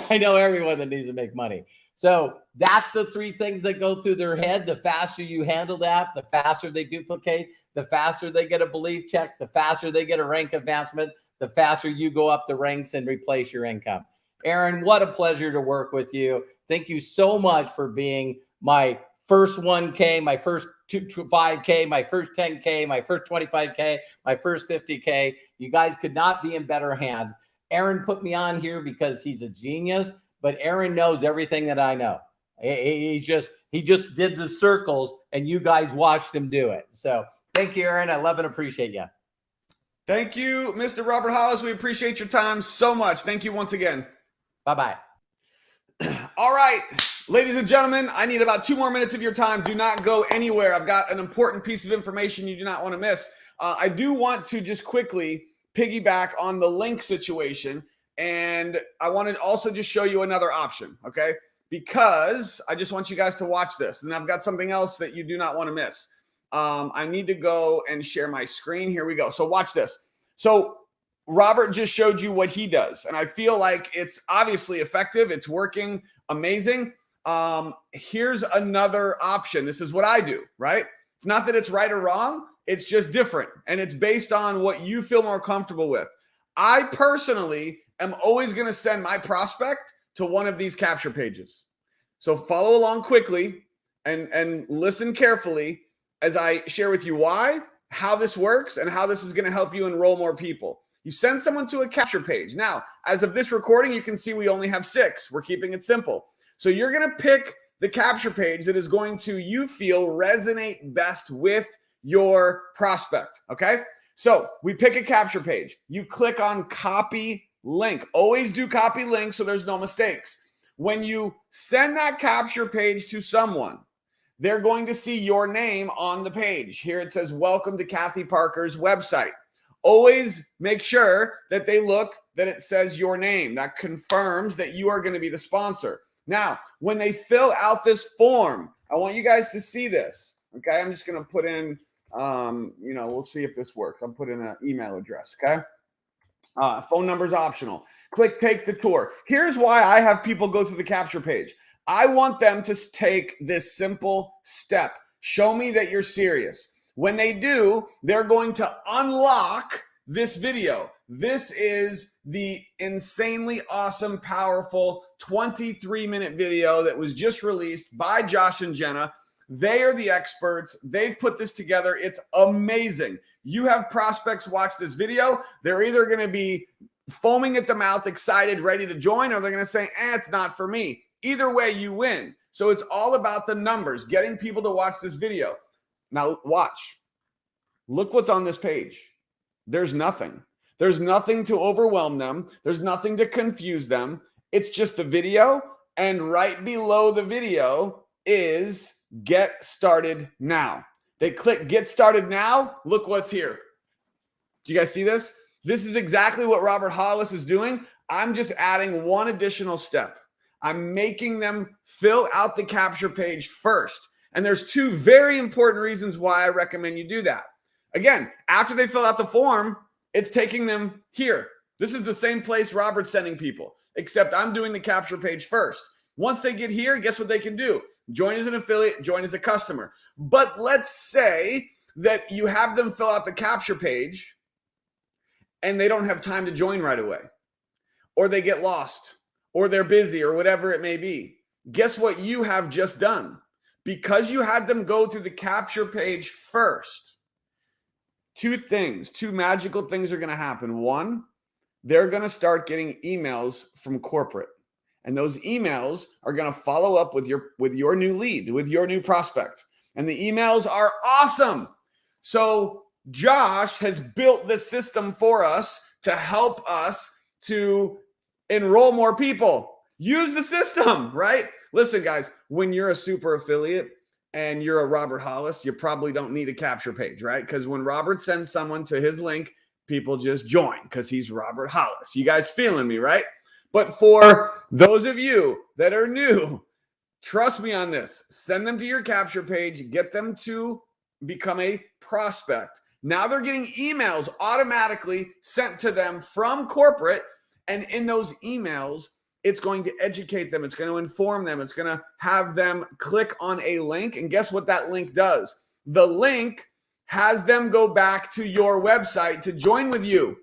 [SPEAKER 2] I know everyone that needs to make money. So that's the 3 things that go through their head. The faster you handle that, the faster they duplicate, the faster they get a belief check, the faster they get a rank advancement, the faster you go up the ranks and replace your income. Aaron, what a pleasure to work with you. Thank you so much for being my first 1K, my first 5K, my first 10K, my first 25K, my first 50K. You guys could not be in better hands. Aaron put me on here because he's a genius, but Aaron knows everything that I know. He just did the circles and you guys watched him do it. So thank you, Aaron. I love and appreciate you.
[SPEAKER 1] Thank you, Mr. Robert Hollis. We appreciate your time so much. Thank you once again.
[SPEAKER 2] Bye-bye.
[SPEAKER 1] All right, ladies and gentlemen, I need about 2 more minutes of your time. Do not go anywhere. I've got an important piece of information you do not want to miss. I do want to just quickly piggyback on the link situation. And I wanted to also just show you another option, okay? Because I just want you guys to watch this. And I've got something else that you do not want to miss. I need to go and share my screen. Here we go. So watch this. So Robert just showed you what he does. And I feel like it's obviously effective. It's working amazing. Here's another option. This is what I do, right? It's not that it's right or wrong. It's just different. And it's based on what you feel more comfortable with. I personally am always going to send my prospect to one of these capture pages. So follow along quickly and listen carefully as I share with you why, how this works, and how this is going to help you enroll more people. You send someone to a capture page. Now, as of this recording, you can see we only have 6. We're keeping it simple. So you're going to pick the capture page that is going to, you feel, resonate best with your prospect, okay? So we pick a capture page. You click on copy link. Always do copy link so there's no mistakes. When you send that capture page to someone, they're going to see your name on the page. Here it says, welcome to Kathy Parker's website. Always make sure that they look, that it says your name. That confirms that you are going to be the sponsor. Now, when they fill out this form, I want you guys to see this. Okay, I'm just going to put in, we'll see if this works. I'm putting an email address, okay? Phone number is optional. Click take the tour. Here's why I have people go through the capture page. I want them to take this simple step. Show me that you're serious. When they do, they're going to unlock this video. This is the insanely awesome, powerful 23-minute video that was just released by Josh and Jenna. They are the experts. They've put this together. It's amazing. You have prospects watch this video. They're either going to be foaming at the mouth, excited, ready to join, or they're going to say, it's not for me. Either way, you win. So it's all about the numbers, getting people to watch this video. Now watch. Look what's on this page. There's nothing. There's nothing to overwhelm them. There's nothing to confuse them. It's just a video. And right below the video is get started now. They click get started now. Look what's here. Do you guys see this? This is exactly what Robert Hollis is doing. I'm just adding one additional step. I'm making them fill out the capture page first. And there's two very important reasons why I recommend you do that. Again, after they fill out the form, it's taking them here. This is the same place Robert's sending people, except I'm doing the capture page first. Once they get here, guess what they can do? Join as an affiliate, join as a customer. But let's say that you have them fill out the capture page and they don't have time to join right away, or they get lost, or they're busy, or whatever it may be. Guess what you have just done? Because you had them go through the capture page first, two magical things are going to happen. One, they're going to start getting emails from corporate. And those emails are going to follow up with your new lead, with your new prospect. And the emails are awesome. So Josh has built this system for us to help us to enroll more people. Use the system, right? Listen, guys, when you're a super affiliate and you're a Robert Hollis, you probably don't need a capture page, right? Because when Robert sends someone to his link, people just join because he's Robert Hollis. You guys feeling me, right? But for those of you that are new, trust me on this. Send them to your capture page. Get them to become a prospect. Now they're getting emails automatically sent to them from corporate. And in those emails, it's going to educate them. It's going to inform them. It's going to have them click on a link. And guess what that link does? The link has them go back to your website to join with you.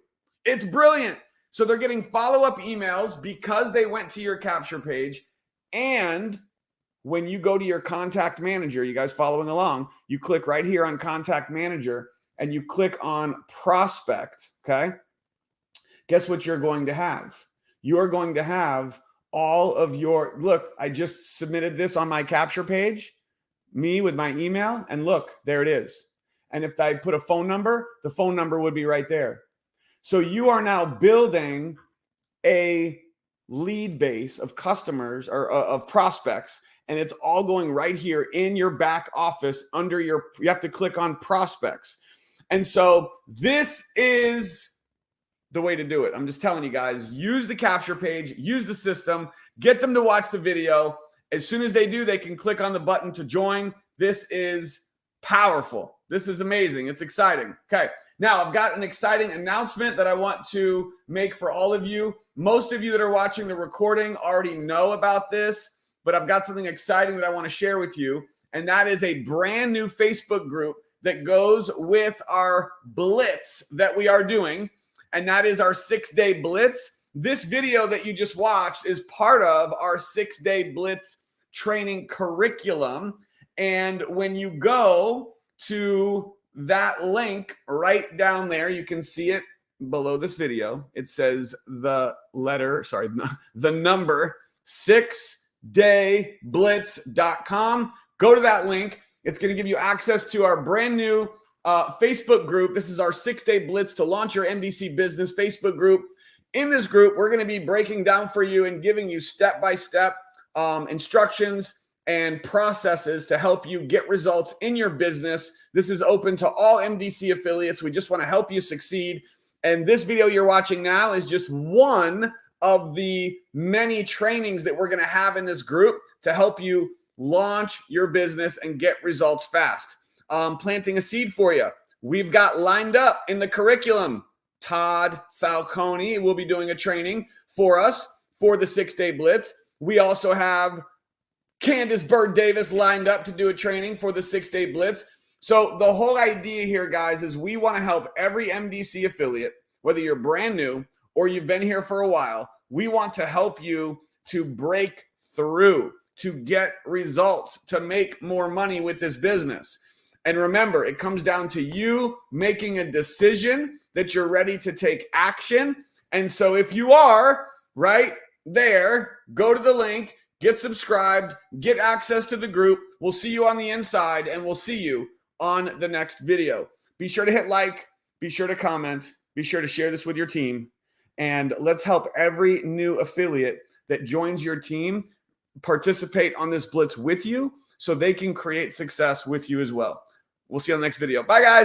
[SPEAKER 1] It's brilliant. So they're getting follow-up emails because they went to your capture page. And when you go to your contact manager, you guys following along, you click right here on contact manager and you click on prospect, okay? Guess what you're going to have? You're going to have all of your, look, I just submitted this on my capture page, me with my email, and look, there it is. And if I put a phone number, the phone number would be right there. So you are now building a lead base of customers or of prospects, and it's all going right here in your back office under you have to click on prospects. And so this is the way to do it. I'm just telling you guys, use the capture page, use the system, get them to watch the video. As soon as they do, they can click on the button to join. This is powerful. This is amazing. It's exciting. Okay. Now I've got an exciting announcement that I want to make for all of you. Most of you that are watching the recording already know about this, but I've got something exciting that I want to share with you. And that is a brand new Facebook group that goes with our blitz that we are doing. And that is our 6-day blitz. This video that you just watched is part of our 6-day blitz training curriculum. And when you go to that link right down there, you can see it below this video. It says the number 6dayblitz.com. Go to that link. It's going to give you access to our brand new Facebook group. This is our 6-day blitz to launch your MDC business Facebook group. In this group, we're going to be breaking down for you and giving you step-by-step instructions and processes to help you get results in your business. This is open to all MDC affiliates. We just want to help you succeed. And this video you're watching now is just one of the many trainings that we're going to have in this group to help you launch your business and get results fast. Planting a seed for you. We've got lined up in the curriculum. Todd Falcone will be doing a training for us for the 6-day blitz. We also have Candace Bird Davis lined up to do a training for the 6-day blitz. So the whole idea here, guys, is we want to help every MDC affiliate, whether you're brand new or you've been here for a while. We want to help you to break through, to get results, to make more money with this business. And remember, it comes down to you making a decision that you're ready to take action. And so if you are right there, go to the link, get subscribed, get access to the group. We'll see you on the inside, and we'll see you on the next video. Be sure to hit like, be sure to comment, be sure to share this with your team. And let's help every new affiliate that joins your team participate on this blitz with you so they can create success with you as well. We'll see you on the next video. Bye, guys.